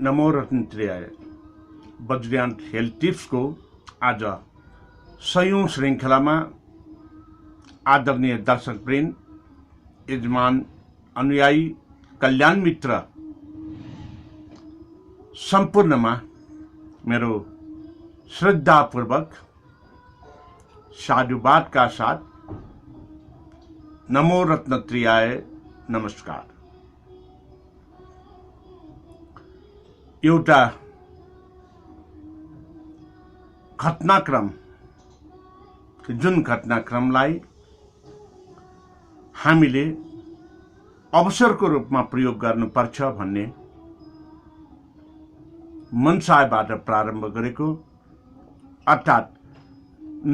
नमो रत्नत्रयाय Vajrayana health tips को आज 100औं श्रृंखलामा आदरणीय दर्शकवृन्द, यजमान, अनुयायी, कल्याण मित्र सम्पूर्णमा मेरो श्रद्धापूर्वक साधुवादका साथ नमो रत्नत्रयाय नमस्कार। एउटा घटनाक्रम, जुन घटनाक्रमलाई हामीले अवसरको रूपमा प्रयोग गर्नुपर्छ भन्ने मनसायबाट प्रारम्भ गरेको, अर्थात्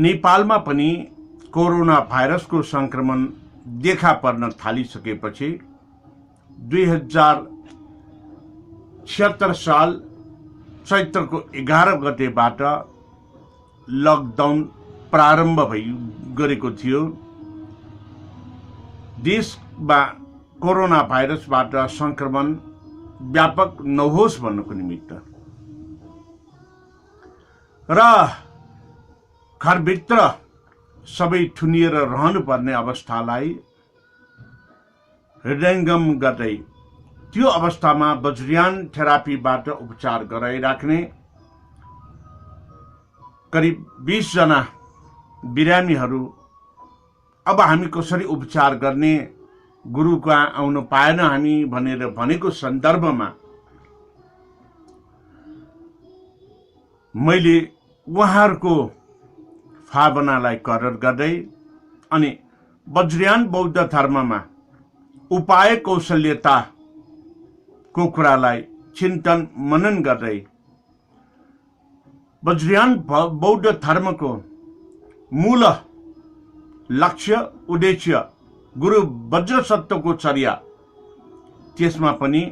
नेपालमा पनि कोरोना भाइरसको संक्रमण देखा पर्न थालिसकेपछि 2076 साल चैत्रको 11 गतेबाट लकडाउन प्रारम्भ गरेको थियो। देशमा कोरोना भाइरसबाट संक्रमण व्यापक नहोस् भन्नको निमित्त र घरभित्र सबै थुनिएर रहनुपर्ने अवस्थालाई हृदयङ्गम गर्दै त्यो अवस्थामा वज्रयान थेरापीबाट उपचार गराइराख्ने करिब 20 जना बिरामीहरू अब हामी कसरी उपचार गर्ने, गुरुको आउन पाएन हामी भनेर भनेको सन्दर्भमा मैले उहाँहरूको भावनालाई कदर गर्दै अनि वज्रयान बौद्ध धर्ममा उपाय कौशल्यता को कुरालाई चिन्तन मनन गर्दै वज्रयान बौद्ध धर्मको मूल लक्ष्य उद्देश्य गुरु वज्रसत्वको चर्या, त्यसमा पनि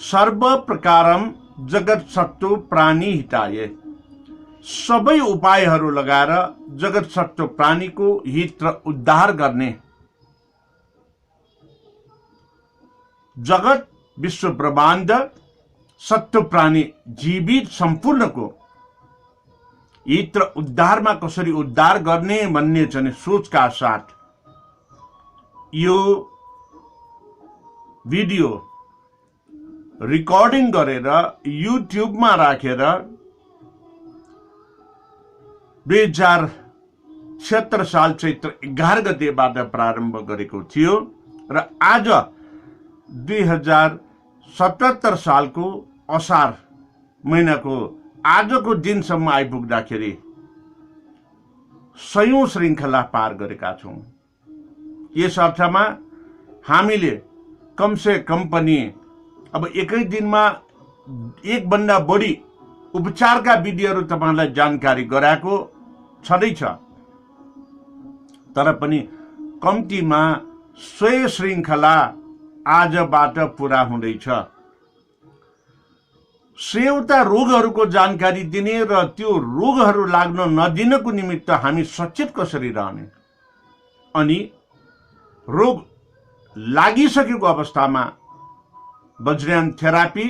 सर्व प्रकारम जगत सत्व प्राणी हिताय, सबै उपायहरू लगाएर जगत सत्व प्राणीको हित र उद्धार गर्ने, जगत विश्व ब्रह्माण्ड सत्व प्राणी जीवित सम्पूर्णको हित र उद्धारमा कसरी उद्धार गर्ने भन्ने चाहिँ सोचका साथ यो भिडियो रिकर्डिङ गरेर युट्युबमा राखेर 2076 साल चैत्र 11 गतेबाट प्रारम्भ गरेको थियो र आज 2077 सालको असार महिनाको आजको दिनसम्म आइपुग्दाखेरि 100औं श्रृङ्खला पार गरेका छौँ। यस अर्थमा हामीले कमसे कम पनि अब एकै दिनमा एक भन्दा बढी उपचारका विधिहरू तपाईलाई जानकारी गराएको छँदैछ, तर पनि कम्तीमा 100 श्रृङ्खला आजबाट पूरा हुँदैछ। 100वटा रोगहरूको जानकारी दिने र त्यो रोगहरू लाग्न नदिनको निमित्त हामी सचेत कसरी रहने, अनि रोग लागिसकेको अवस्थामा वज्रयान थेरापी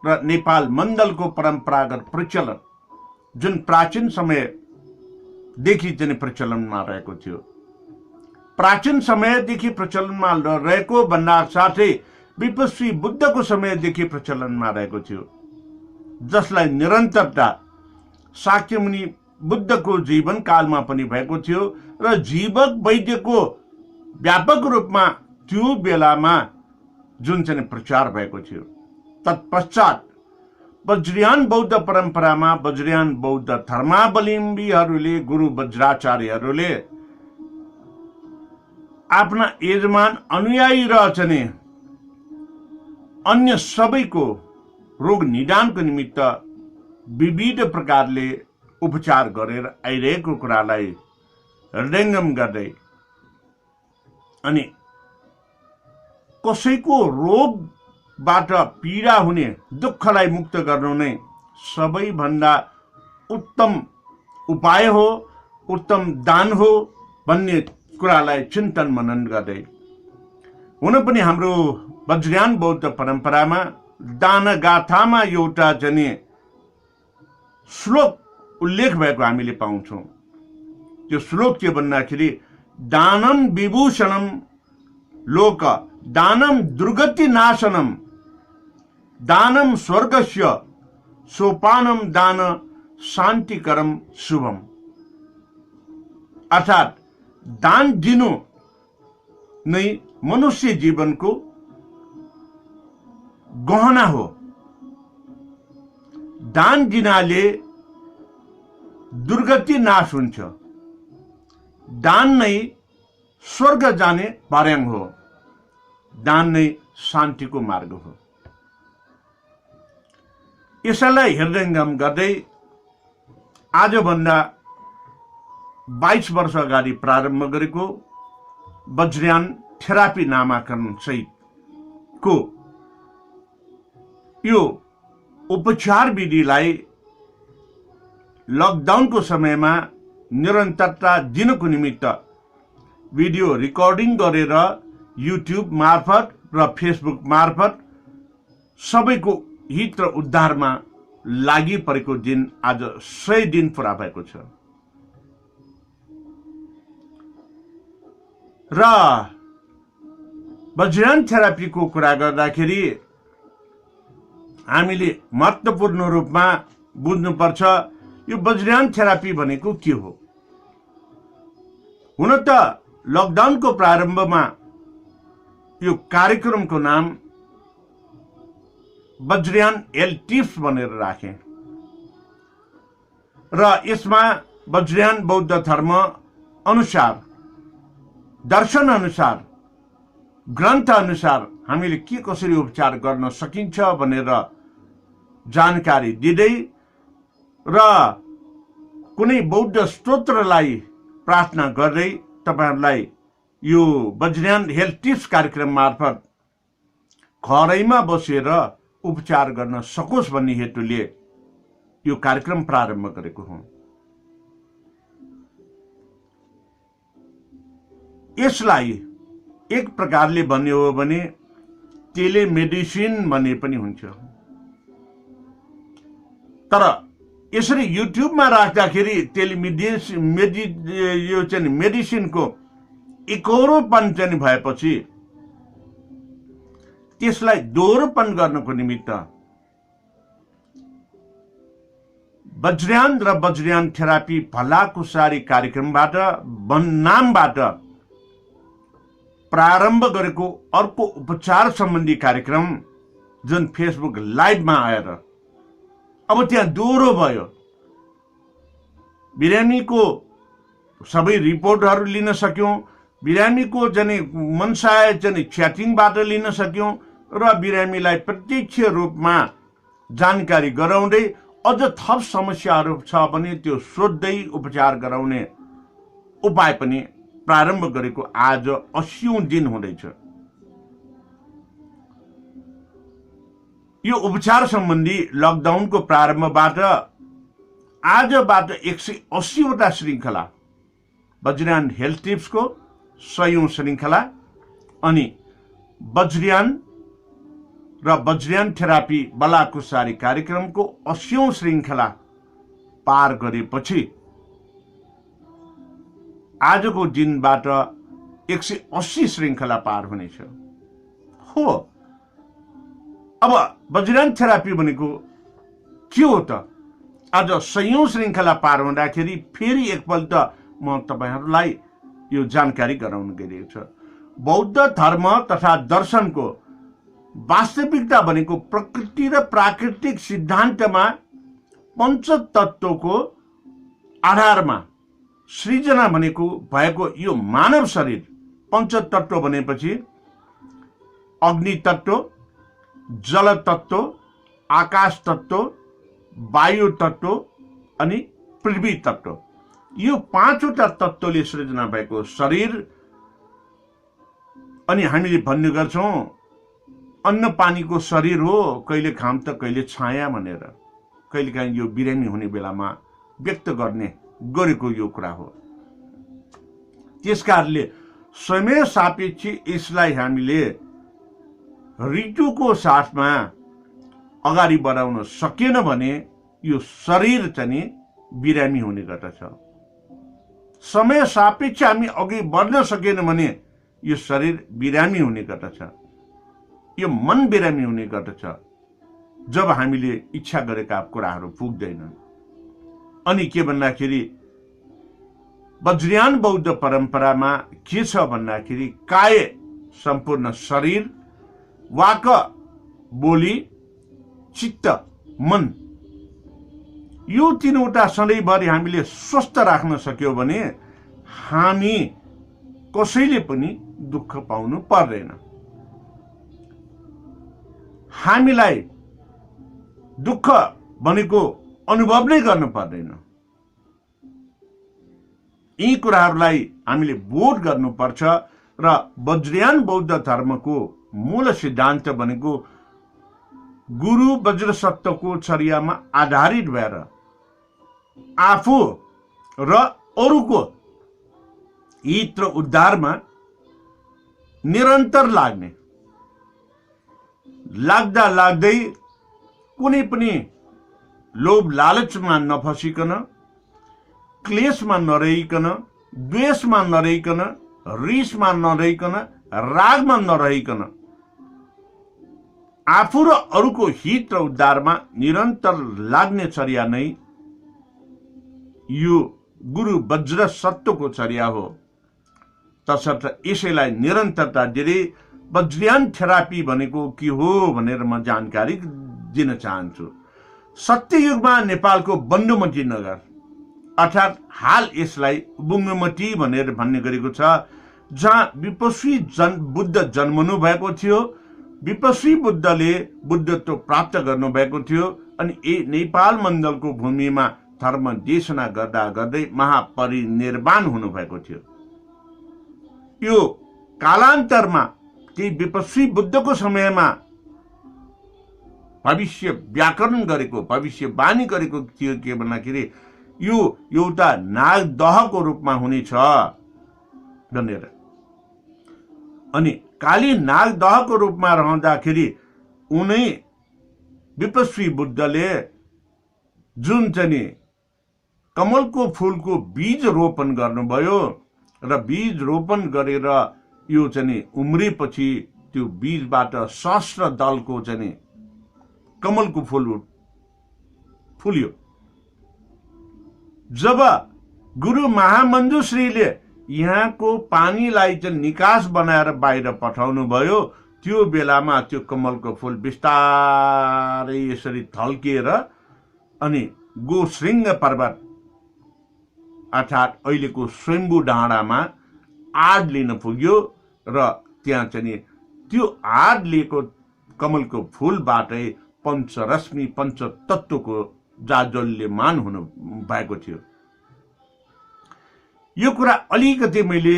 र नेपाल मण्डलको परम्परागत प्रचलन जुन प्राचीन समयदेखि चाहिँ प्रचलनमा रहेको थियो, प्राचीन समयदेखि प्रचलनमा रहेको भन्दा साथै विपश्ची बुद्धको समयदेखि प्रचलनमा रहेको थियो, जसलाई निरन्तरता शाक्यमुनि बुद्धको जीवन कालमा पनि भएको थियो र जीवक वैद्यको व्यापक रूपमा त्यो बेलामा जुन चाहिँ प्रचार भएको थियो। तत्पश्चात वज्रयान बौद्ध परम्परामा वज्रयान बौद्ध धर्मावलम्बीहरूले, गुरु वज्राचार्यहरूले आफ्ना यजमान अनुयायी र चाहिँ अन्य सबैको रोग निदानको निमित्त विविध प्रकारले उपचार गरेर आइरहेको कुरालाई हृदयङ्गम गर्दै अनि कसैको रोगबाट पीडा हुने दुःखलाई मुक्त गर्नु नै सबैभन्दा उत्तम उपाय हो, उत्तम दान हो भन्ने कुरालाई चिन्तन मनन गर्दै हुन पनि हाम्रो वज्रयान बौद्ध परम्परामा दानगाथामा एउटा चाहिँ श्लोक उल्लेख भएको हामीले पाउँछौँ। त्यो श्लोक के भन्दाखेरि दानम विभूषणम लोक दानम दुर्गति नाशनम दानम स्वर्गस्य सोपानम दान शान्तिकरम शुभम। अर्थात दान दिनु नै मनुष्य जीवनको गहना हो। दान दिनाले दुर्गति नाश हुन्छ। दान नै स्वर्ग जाने पार्याङ हो। दान नै शान्तिको मार्ग हो। यसैलाई हृदयङ्गम गर्दै आजभन्दा 22 वर्ष अगाडि प्रारम्भ गरेको वज्रयान थेरापी नामाकरण सहितको यो उपचार विधिलाई लकडाउनको समयमा निरन्तरता दिनको निमित्त भिडियो रेकर्डिङ गरेर युट्युब मार्फत र फेसबुक मार्फत सबैको हित र उद्धारमा लागि परेको दिन आज 100 दिन पुरा भएको छ। र वज्रयान थेरापीको कुरा गर्दाखेरि हामीले महत्त्वपूर्ण रूपमा बुझ्नुपर्छ यो वज्रयान थेरापी भनेको के हो। हुन त लकडाउनको प्रारम्भमा यो कार्यक्रमको नाम वज्रयान हेल्थ टिप्स भनेर राखे र यसमा वज्रयान बौद्ध धर्म अनुसार दर्शन अनुसार ग्रन्थ अनुसार हामीले के कसरी उपचार गर्न सकिन्छ भनेर जानकारी दिँदै र कुनै बौद्ध स्तोत्रलाई प्रार्थना गर्दै तपाईहरुलाई यो वज्रयान हेल्थ टिप्स कार्यक्रम मार्फत घरैमा बसेर उपचार गर्न सकोस् भन्ने हेतुले यो कार्यक्रम प्रारम्भ गरेको हुँ। यसलाई एक प्रकारले भन्ने हो भने टेलिमेडिसिन भन्ने पनि हुन्छ। तर यसरी युट्युबमा राख्दाखेरि यो चाहिँ मेडिसिनको एकहोरोपन चाहिँ भएपछि त्यसलाई दोहोरोपन गर्नको निमित्त वज्रयान र वज्रयान थेरापी भलाकुसारी कार्यक्रमबाट नामबाट प्रारम्भ गरेको अर्को उपचार सम्बन्धी कार्यक्रम जुन फेसबुक लाइभमा आएर अब त्यहाँ दोहोरो भयो। बिरामीको सबै रिपोर्टहरू लिन सक्यौं, बिरामीको जने मनसाय जने च्याटिङबाट लिन सक्यौं र बिरामीलाई प्रत्यक्ष रूपमा जानकारी गराउँदै अझ थप समस्याहरू छ भने त्यो सोध्दै उपचार गराउने उपाय पनि प्रारम्भ गरेको आज 80औं दिन हुँदैछ। यो उपचार सम्बन्धी लकडाउनको प्रारम्भबाट आजबाट 180 वटा श्रृङ्खला वज्रयान हेल्थ टिप्सको 100औं श्रृङ्खला अनि वज्रयान र वज्रयान थेरापी बलाकुसारी कार्यक्रमको 80औं श्रृङ्खला पार गरेपछि आजको दिनबाट 180 श्रृङ्खला पार हुनेछ। हो अब वज्रयान थेरापी भनेको के हो त? आज 100औं श्रृङ्खला पार हुँदाखेरि फेरि एकपल्ट म तपाईहरुलाई यो जानकारी गराउन गइरहेको छ। बौद्ध धर्म तथा दर्शनको वास्तविकता भनेको प्रकृति र प्राकृतिक सिद्धान्तमा पञ्चतत्वको आधारमा सृजना भनेको भएको यो मानव शरीर पञ्चतत्व भनेपछि अग्नि तत्व, जल तत्व, आकाश तत्व, वायु तत्व अनि पृथ्वी तत्व, यो 5वटा तत्वले सृजना भएको शरीर। अनि हामीले भन्ने गर्छौं अन्न पानीको शरीर हो, कहिले घाम त कहिले छाया भनेर कहिलेकाहीँ यो बिरामी हुने बेलामा व्यक्त गरेको यो कुरा हो। त्यसकारणले समय सापेक्ष यसलाई हामीले ऋतुको साथमा अगाडि बढाउन सकिएन भने यो शरीर चाहिँ नि बिरामी हुने गर्दछ। समय सापेक्ष हामी अघि बढ्न सकेन भने यो शरीर बिरामी हुने गर्दछ, यो मन बिरामी हुने गर्दछ जब हामीले इच्छा गरेका कुराहरू पुग्दैनन्। अनि के भन्दाखेरि वज्रयान बौद्ध परम्परामा के छ भन्दाखेरि काय सम्पूर्ण शरीर, वाक बोली, चित्त, मन, यो तीनवटा सधैँभरि हामीले स्वस्थ राख्न सक्यौं भने हामी कसैले पनि दुःख पाउनु पर्दैन। हामीलाई दुःख भनेको अनुभव नै गर्नु पर्दैन। यी कुराहरूलाई हामीले बोध गर्नुपर्छ र वज्रयान बौद्ध धर्मको मूल सिद्धान्त भनेको गुरु वज्रसत्वको चर्यामा आधारित भएर आफू र अरूको हित र उद्धारमा निरन्तर लाग्ने, लाग्दा लाग्दै कुनै पनि लोभ लालचमा नफसिकन, क्लेशमा नरहिकन, द्वेषमा नरहिकन, रिसमा नरहिकन, रागमा नरहिकन आफू र अरूको हित र उद्धारमा निरन्तर लाग्ने चर्या नै यो गुरु वज्र सत्वको चर्या हो। तसर्थ यसैलाई निरन्तरता दिँदै वज्रयान थेरापी भनेको के हो भनेर म जानकारी दिन चाहन्छु। सत्ययुगमा नेपालको बन्धुमती नगर अर्थात् हाल यसलाई बुङ्गमती भनेर भन्ने गरेको छ, जहाँ विपस्वी बुद्ध जन्मनु भएको थियो। विपस्वी बुद्धले बुद्धत्व प्राप्त गर्नु भएको थियो अनि नेपाल मण्डलको भूमिमा धर्म देशना गर्दा गर्दै महापरिनिर्वाण हुनु भएको थियो। यो कालान्तरमा ती विपस्वी बुद्धको समयमा भविष्य व्याकरण गरेको, भविष्यवाणी गरेको थियो के भन्दाखेरि यो एउटा नागदहको रूपमा हुनेछ भनेर। अनि काली नागदहको रूपमा रहँदाखेरि उनै विपस्वी बुद्धले जुन चाहिँ कमलको फूलको बीज रोपण गर्नुभयो र बीज रोपण गरेर यो चाहिँ उम्रेपछि त्यो बीजबाट सहस्र दलको चाहिँ कमलको फूल फुल्यो। जब गुरु महामञ्जुश्रीले यहाँको पानीलाई चाहिँ निकास बनाएर बाहिर पठाउनु भयो, त्यो बेलामा त्यो कमलको फूल बिस्तारै यसरी थल्किएर अनि गोश्रृङ्ग पर्वत अर्थात् अहिलेको स्वयम्भू डाँडामा आड लिन पुग्यो र त्यहाँ चाहिँ त्यो आड लिएको कमलको फूलबाटै पञ्चरश्मि पञ्चतत्वको जाज्वल्यमान हुनु भएको थियो। यो कुरा अलिकति मैले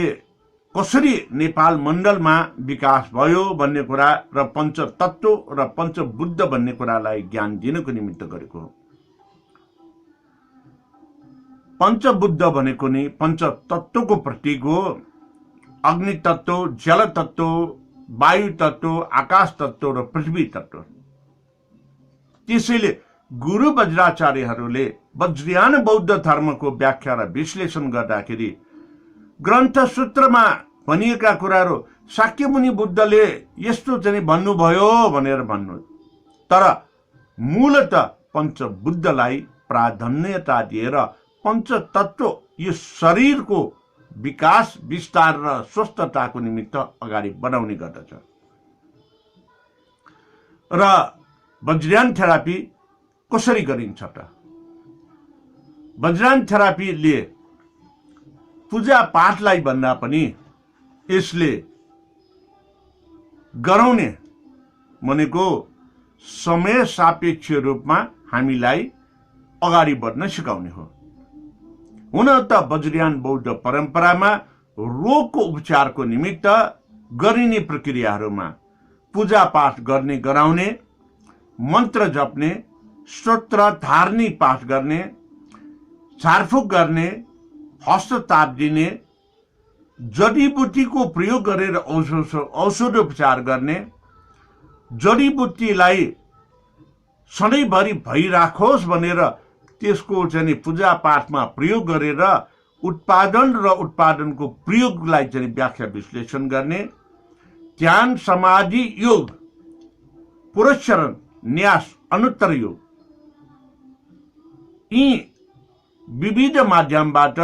कसरी नेपाल मण्डलमा विकास भयो भन्ने कुरा र पञ्चतत्व र पञ्चबुद्ध भन्ने कुरालाई ज्ञान दिनको निमित्त गरेको हो। पञ्चबुद्ध भनेको नि पञ्चतत्वको प्रतीक हो। अग्नि तत्व, जल तत्व, वायु तत्व, आकाश तत्व र पृथ्वी तत्व। त्यसैले गुरु वज्राचार्यहरूले वज्रयान बौद्ध धर्मको व्याख्या र विश्लेषण गर्दाखेरि ग्रन्थ सूत्रमा भनिएका कुराहरू शाक्यमुनि बुद्धले यस्तो चाहिँ भन्नुभयो भनेर भन्नु, तर मूलत पञ्चबुद्धलाई प्राधान्यता दिएर पञ्चतत्व यो शरीरको विकास, विस्तार र स्वस्थताको निमित्त अगाडि बढाउने गर्दछ। र वज्रयान थेरापी कसरी गरिन्छ त? वज्रयान थेरापीले पूजा पाठलाई भन्दा पनि यसले गराउने भनेको समय सापेक्ष रूपमा हामीलाई अगाडि बढ्न सिकाउने हो। हुन त वज्रयान बौद्ध परम्परामा रोगको उपचारको निमित्त गरिने प्रक्रियाहरूमा पूजा पाठ गर्ने गराउने, मन्त्र जप्ने, स्तोत्र धार्नी पाठ गर्ने, झारफुक गर्ने, हस्तताप दिने, जडीबुटीको प्रयोग गरेर औषधोपचार गर्ने, जडीबुटीलाई सधैँभरि भइराखोस् भनेर त्यसको चाहिँ पूजापाठमा प्रयोग गरेर उत्पादन र उत्पादनको प्रयोगलाई चाहिँ व्याख्या विश्लेषण गर्ने, ध्यान, समाधि, योग, पुरस्चरण, न्यास, अनुत्तर योग, यी विविध माध्यमबाट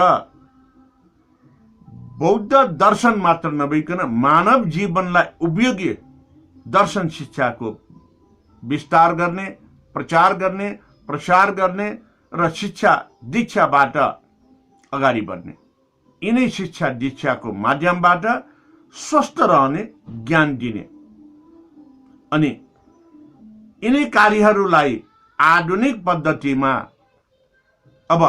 बौद्ध दर्शन मात्र नभइकन मानव जीवनलाई उपयोगी दर्शन शिक्षाको विस्तार गर्ने, प्रचार गर्ने, प्रसार गर्ने र शिक्षा दीक्षाबाट अगाडि बढ्ने, यिनै शिक्षा दीक्षाको माध्यमबाट स्वस्थ रहने ज्ञान दिने अनि यिनै कार्यहरूलाई आधुनिक पद्धतिमा अब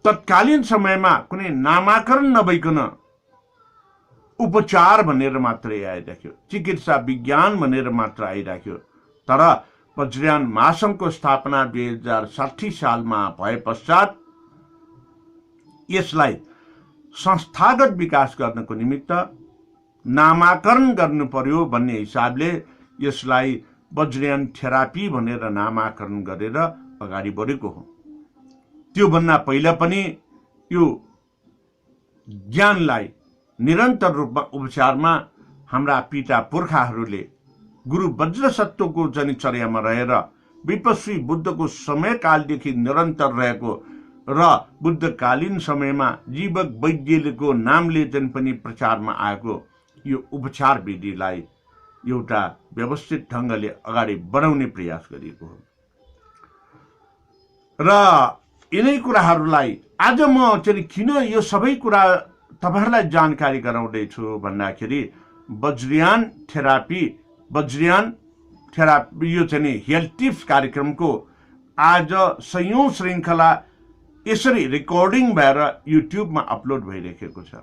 तत्कालीन समयमा कुनै नामाकरण नभइकन उपचार भनेर मात्रै आइराख्यो, चिकित्सा विज्ञान भनेर मात्र आइराख्यो। तर वज्रयान महासङ्घको स्थापना 2060 सालमा भए पश्चात यसलाई संस्थागत विकास गर्नको निमित्त नामाकरण गर्नु पर्यो भन्ने हिसाबले यसलाई वज्रयान थेरापी भनेर नामाकरण गरेर अगाडि बढेको हो। त्योभन्दा पहिला पनि यो ज्ञानलाई निरन्तर रूपमा उपचारमा हाम्रा पिता पुर्खाहरूले गुरु वज्रसत्वको जनचर्यामा रहेर विपस्वी बुद्धको समयकालदेखि निरन्तर रहेको र बुद्धकालीन समयमा जीवक वैद्यको नामले जुन पनि प्रचारमा आएको यो उपचार विधिलाई एउटा व्यवस्थित ढङ्गले अगाडि बढाउने प्रयास गरिएको हो। र यिनै कुराहरूलाई आज म चाहिँ किन यो सबै कुरा तपाईहरुलाई जानकारी गराउँदैछु भन्दाखेरि वज्रयान थेरापी यो चाहिँ हेल्थ टिप्स कार्यक्रमको आज 100औं श्रृङ्खला यसरी रेकर्डिङ भएर युट्युबमा अपलोड भइरहेको छ।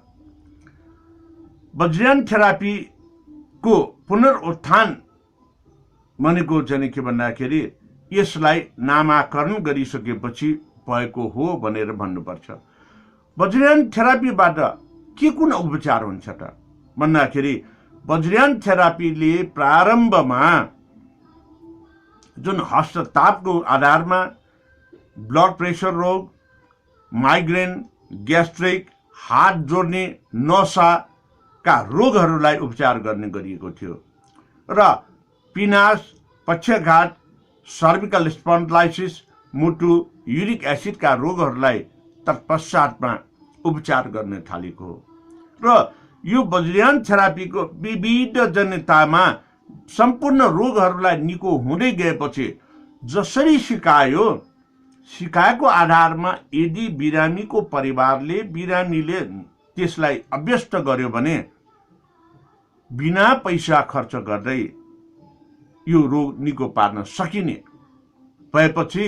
वज्रयान थेरापीको पुनरुत्थान भनेको चाहिँ के भन्दाखेरि यसलाई नामाकरण गरिसकेपछि भएको हो भनेर भन्नुपर्छ। वज्रयान थेरापीबाट के कुन उपचार हुन्छ त भन्दाखेरि वज्रयान थेरापीले प्रारम्भमा जुन हस्ततापको आधारमा ब्लड प्रेसर रोग, माइग्रेन, ग्यास्ट्रिक, हात जोड्ने, नसाका रोगहरूलाई उपचार गर्ने गरिएको थियो र पिनास, पक्षघात, सर्भिकल स्पन्डिलाइसिस, मुटु, युरिक एसिडका रोगहरूलाई तत्पश्चातमा उपचार गर्न थालेको हो। र यो वज्रयान थेरापीको विविध जनतामा सम्पूर्ण रोगहरूलाई निको हुँदै गएपछि जसरी सिकाएको आधारमा यदि बिरामीको परिवारले बिरामीले त्यसलाई अभ्यस्त गर्यो भने बिना पैसा खर्च गर्दै यो रोग निको पार्न सकिने भएपछि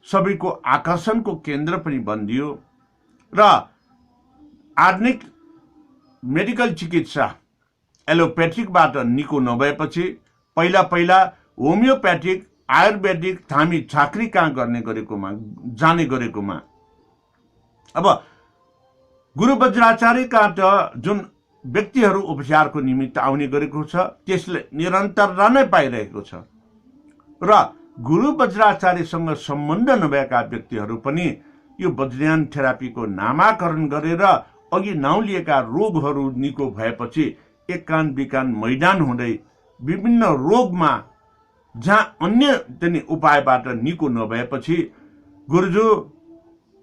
सबैको आकर्षणको केन्द्र पनि बनियो र आधुनिक मेडिकल चिकित्सा एलोप्याथिकबाट निको नभएपछि पहिला होमियोप्याथिक, आयुर्वेदिक, थामी झाँक्री कहाँ जाने गरेकोमा अब गुरु वज्राचार्यका जुन व्यक्तिहरू उपचारको निमित्त आउने गरेको छ त्यसले निरन्तर नै पाइरहेको छ र गुरु वज्राचार्यसँग सम्बन्ध नभएका व्यक्तिहरू पनि यो वज्रयान थेरापीको नामाकरण गरेर अघि नाउँ लिएका रोगहरू निको भएपछि एक कान बिकान मैदान हुँदै विभिन्न रोगमा जहाँ अन्य उपायबाट निको नभएपछि गुरुजू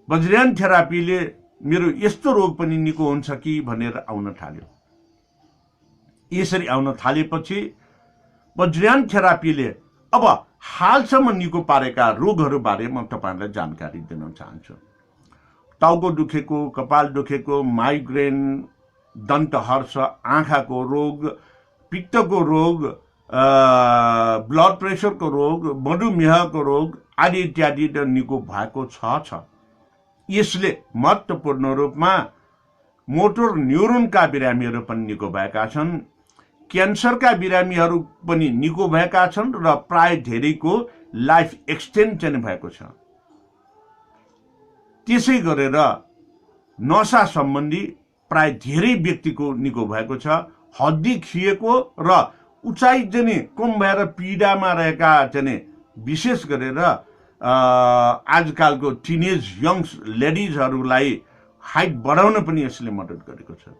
वज्रयान थेरापीले मेरो यस्तो रोग पनि निको हुन्छ कि भनेर आउन थाल्यो। यसरी आउन थालेपछि वज्रयान थेरापीले अब हालसम्म निको पारेका रोगहरू बारे म तपाईहरुलाई जानकारी दिन चाहन्छु। टाउको दुखेको, कपाल दुखेको, माइग्रेन, दन्तहर्ष, आँखाको रोग, पित्तको रोग, ब्लड प्रेसरको रोग, मधुमेहको रोग आदि इत्यादि निको भएको छ। यसले महत्त्वपूर्ण रूपमा मोटर न्युरोनका बिरामीहरू पनि निको भएका छन्, क्यान्सरका बिरामीहरू पनि निको भएका छन् र प्राय धेरैको लाइफ एक्सटेन्सन भएको छ। त्यसै गरेर नसा सम्बन्धी प्राय धेरै व्यक्तिको निको भएको छ। हड्डी खिएको र उचाइ चाहिँ कम भएर पीडामा रहेका चाहिँ विशेष गरेर आजकलको टिनेज यङ लेडिजहरूलाई हाइट बढाउन पनि यसले मद्दत गरेको छ।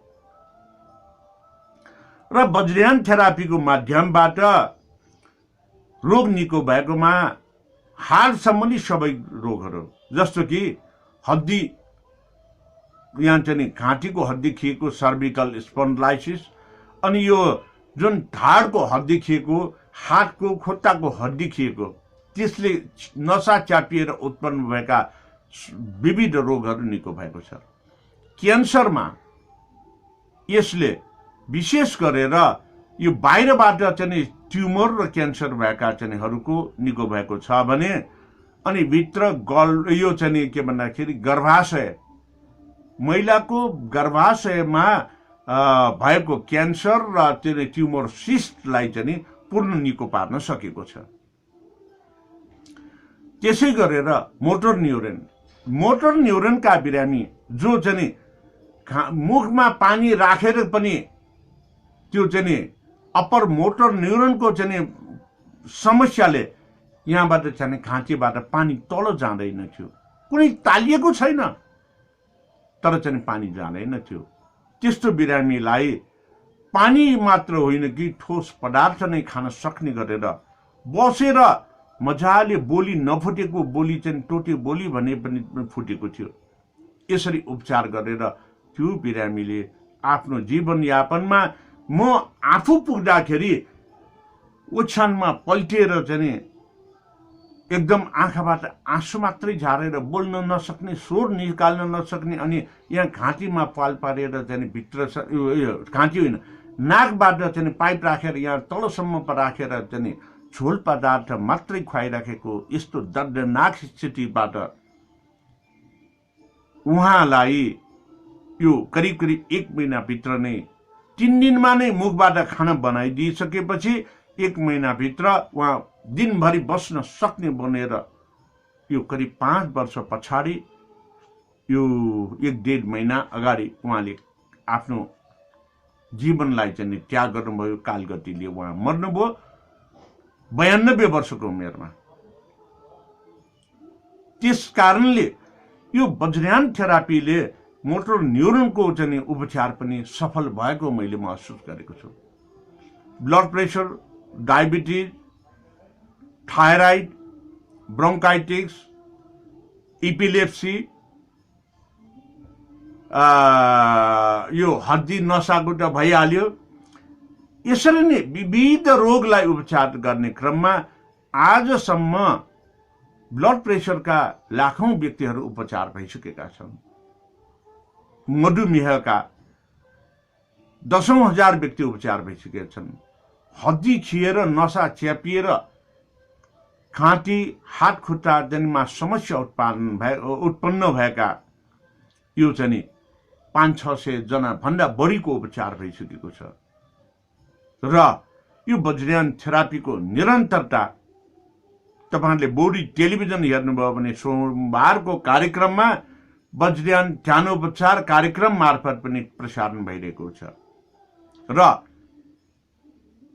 र वज्रयान थेरापीको माध्यमबाट रोग निको भएकोमा हाड सम्बन्धी सबै रोगहरू जस्तो कि हड्डी यहाँ चाहिँ घाँटीको हड्डी खिएको सर्भिकल स्पन्डलाइसिस, अनि यो जुन ढाडको हड्डी खिएको, हातको खुट्टाको हड्डी खिएको, त्यसले नसा च्यापिएर उत्पन्न भएका विविध रोगहरू निको भएको छ। क्यान्सरमा यसले विशेष गरेर यो बाहिरबाट चाहिँ ट्युमर र क्यान्सर भएका चाहिँहरूको निको भएको छ भने, अनि भित्र यो चाहिँ के भन्दाखेरि गर्भाशय, महिलाको गर्भाशयमा भएको क्यान्सर र चाहिँ ट्युमर सिस्टलाई चाहिँ पूर्ण निको पार्न सकेको छ। त्यसै गरेर मोटर न्युरोनका बिरामी जो चाहिँ मुखमा पानी राखेर पनि त्यो चाहिँ अप्पर मोटर न्युरोनको चाहिँ समस्याले यहाँबाट चाहिँ घाँटीबाट पानी तल जाँदैन थियो, कुनै तालिएको छैन तर चाहिँ पानी जाँदैन थियो। त्यस्तो बिरामीलाई पानी मात्र होइन कि ठोस पदार्थ नै खान सक्ने गरेर बसेर मजाले बोली नफुटेको बोली चाहिँ टोटे बोली भने पनि फुटेको थियो। यसरी उपचार गरेर त्यो बिरामीले आफ्नो जीवनयापनमा म आफू पुग्दाखेरि ओछ्यानमा पल्टिएर चाहिँ एकदम आँखाबाट आँसु मात्रै झारेर बोल्न नसक्ने, स्वर निकाल्न नसक्ने, अनि यहाँ घाँटीमा पाल पारेर चाहिँ भित्र घाँटी होइन नाकबाट चाहिँ पाइप राखेर यहाँ तलसम्म राखेर चाहिँ झोल पदार्थ मात्रै खुवाइराखेको यस्तो दर्दनाक स्थितिबाट उहाँलाई यो करिब करिब 1 महिनाभित्र नै 3 दिनमा नै मुखबाट खाना बनाइदिइसकेपछि 1 महिनाभित्र उहाँ दिनभरि बस्न सक्ने बनेर यो करिब 5 वर्ष पछाडि यो 1-1.5 महिना अगाडि उहाँले आफ्नो जीवनलाई चाहिँ त्याग गर्नुभयो। कालगतिले उहाँ मर्नुभयो 92 वर्षको उमेरमा। त्यस कारणले यो वज्रयान थेरापीले मोटर न्युरोनको चाहिँ उपचार पनि सफल भएको मैले महसुस गरेको छु। Blood pressure, diabetes, thyroid, bronchitis, epilepsy, यो हड्डी नसाको त भइहाल्यो। यसरी नै विविध रोगलाई उपचार गर्ने क्रममा आजसम्म ब्लड प्रेसरका लाखौं व्यक्तिहरू उपचार भइसकेका छन्। मधुमेहका 10,000 व्यक्ति उपचार भइसकेका छन्। हड्डी खिएर नसा च्यापिएर घाँटी हात खुट्टा जन्मा समस्या उत्पन्न भएका यो चाहिँ 500-600 जना भन्दा बढीको उपचार भइसकेको छ। र यो वज्रयान थेरापीको निरन्तरता तपाईहरुले बोडी टेलिभिजन हेर्नुभयो भने सोमबारको कार्यक्रममा वज्रयान ध्यानोपचार कार्यक्रम मार्फत पनि प्रसारण भइरहेको छ र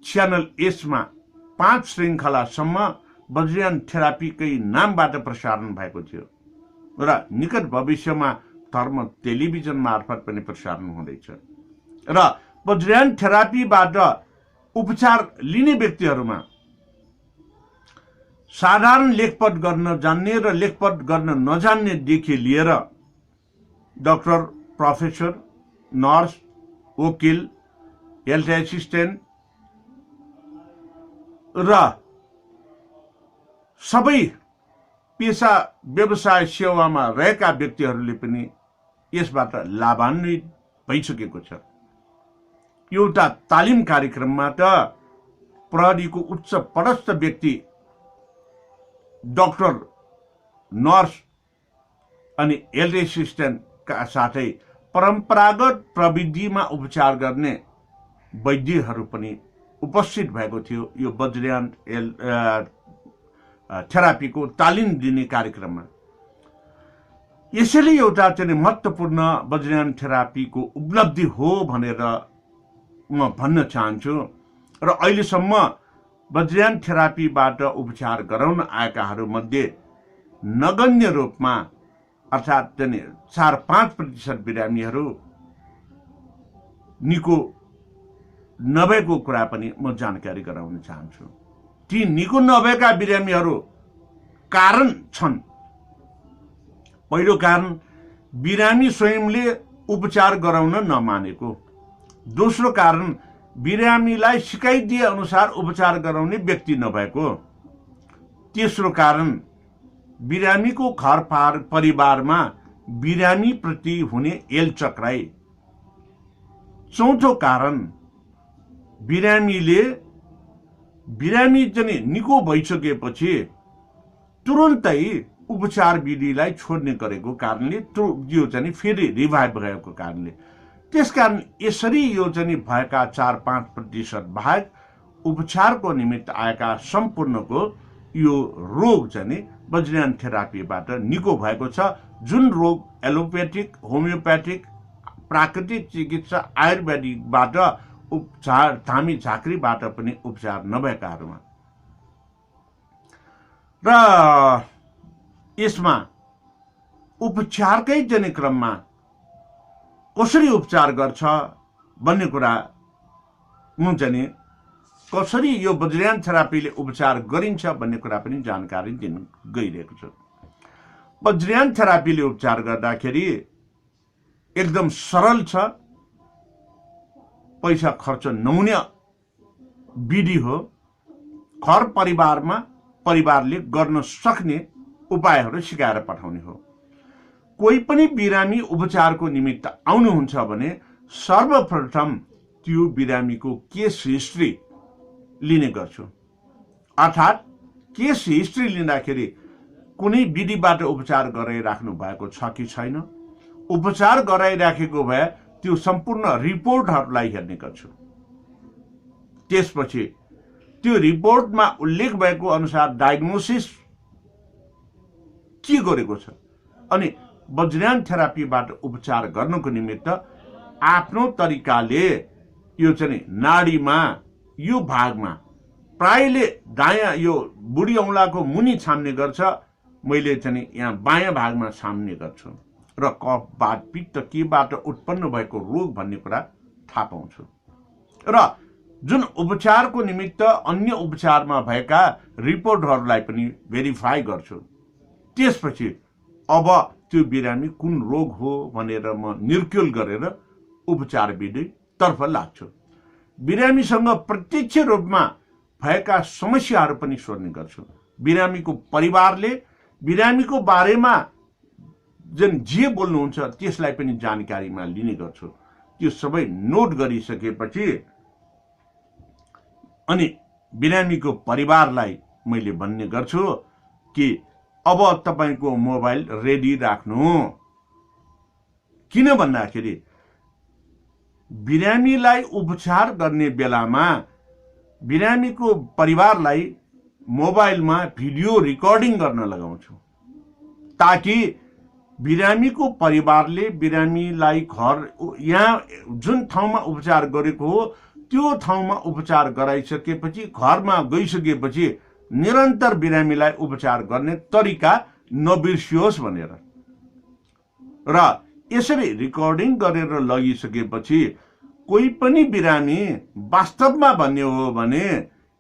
च्यानल एसमा 5 श्रृंखलासम्म वज्रयान थेरापीकै नामबाट प्रसारण भएको थियो र निकट भविष्यमा धर्म टेलिभिजन मार्फत पनि प्रसारण हुँदैछ। र वज्रयान थेरापीबाट उपचार लिने व्यक्तिहरूमा साधारण लेखपढ गर्न जान्ने र लेखपढ गर्न नजान्नेदेखि लिएर डाक्टर, प्रोफेसर, नर्स, वकिल, हेल्थ एसिस्टेन्ट र सबै पेशा व्यवसाय सेवामा रहेका व्यक्तिहरूले पनि यसबाट लाभान्वित भइसकेको छ। एउटा तालिम कार्यक्रममा त प्रहरीको उच्च पदस्थ व्यक्ति, डाक्टर, नर्स अनि हेल्थ एसिस्टेन्टका साथै परम्परागत प्रविधिमा उपचार गर्ने वैद्यहरू पनि उपस्थित भएको थियो यो वज्रयान थेरापीको तालिम दिने कार्यक्रममा। यसैले एउटा चाहिँ महत्त्वपूर्ण वज्रयान थेरापीको उपलब्धि हो भनेर म भन्न चाहन्छु। र अहिलेसम्म वज्रयान थेरापीबाट उपचार गराउन आएकाहरूमध्ये नगण्य रूपमा अर्थात् 4-5% बिरामीहरू निको नभएको कुरा पनि म जानकारी गराउन चाहन्छु। ती निको नभएका बिरामीहरू कारण छन्। पहिलो कारण बिरामी स्वयंले उपचार गराउन नमानेको। दोस्रो कारण बिरामीलाई सिकाइदिए अनुसार उपचार गराउने व्यक्ति नभएको। तेस्रो कारण बिरामीको घर परिवारमा बिरामी प्रति हुने एलचक्राइ। चौथो कारण बिरामी जने निको भइसकेपछि तुरुन्तै उपचार विधिलाई छोड्ने गरेको कारणले यो चाहिँ फेरि रिभाइभ भएको कारणले। त्यसकारण यसरी यो चाहिँ भएका 4-5% बाहेक उपचारको निमित्त आएका सम्पूर्णको यो रोग चाहिँ वज्रयान थेरापीबाट निको भएको छ। जुन रोग एलोप्याथिक, होमियोप्याथिक, प्राकृतिक चिकित्सा, आयुर्वेदिकबाट उपचार, धामी झाँक्रीबाट पनि उपचार नभएकाहरूमा। र यसमा उपचारकै जने क्रममा कसरी उपचार गर्छ भन्ने कुरा म चाहिँ कसरी यो वज्रयान थेरापीले उपचार गरिन्छ भन्ने कुरा पनि जानकारी दिन गइरहेको छु। वज्रयान थेरापीले उपचार गर्दाखेरि एकदम सरल छ, पैसा खर्च नहुने विधि हो। घर परिवारले गर्न सक्ने उपायहरू सिकाएर पठाउने हो। कोही पनि बिरामी उपचारको निमित्त आउनुहुन्छ भने सर्वप्रथम त्यो बिरामीको केस हिस्ट्री लिने गर्छु। अर्थात् केस हिस्ट्री लिँदाखेरि कुनै विधिबाट उपचार गराइराख्नु भएको छ कि छैन, उपचार गराइराखेको भए त्यो सम्पूर्ण रिपोर्टहरूलाई हेर्ने गर्छु। त्यसपछि त्यो रिपोर्टमा उल्लेख भएको अनुसार डायग्नोसिस के गरेको छ अनि वज्रयान थेरापीबाट उपचार गर्नको निमित्त आफ्नो तरिकाले यो चाहिँ नाडीमा यो भागमा प्रायले दायाँ यो बुढी औँलाको मुनि छाम्ने गर्छ, मैले चाहिँ यहाँ बायाँ भागमा छाम्ने गर्छु र कफ, वात, पित्त केबाट उत्पन्न भएको रोग भन्ने कुरा थाहा पाउँछु र जुन उपचारको निमित्त अन्य उपचारमा भएका रिपोर्टहरूलाई पनि भेरिफाई गर्छु। त्यसपछि अब त्यो बिरामी कुन रोग हो भनेर म निर्क्युल गरेर उपचार विधि तर्फ लाग्छु। बिरामीसँग प्रत्यक्ष रूपमा भएका समस्याहरू पनि सोध्ने गर्छु। बिरामीको परिवारले बिरामीको बारेमा जुन जे बोल्नुहुन्छ त्यसलाई पनि जानकारीमा लिने गर्छु। त्यो सबै नोट गरिसकेपछि अनि बिरामीको परिवारलाई मैले भन्ने गर्छु कि अब तपाईको मोबाइल रेडी राख्नु। किन भन्दाखेरि बिरामीलाई उपचार गर्ने बेलामा बिरामीको परिवारलाई मोबाइलमा भिडियो रिकर्डिङ गर्न लगाउँछु ताकि बिरामीको परिवारले बिरामीलाई घर यहाँ जुन ठाउँमा उपचार गरेको हो त्यो ठाउँमा उपचार गराइसकेपछि घरमा गइसकेपछि निरन्तर बिरामीलाई उपचार गर्ने तरिका नबिर्सियोस् भनेर र यसरी रिकर्डिङ गरेर लगिसकेपछि कोही पनि बिरामी वास्तवमा भन्ने हो भने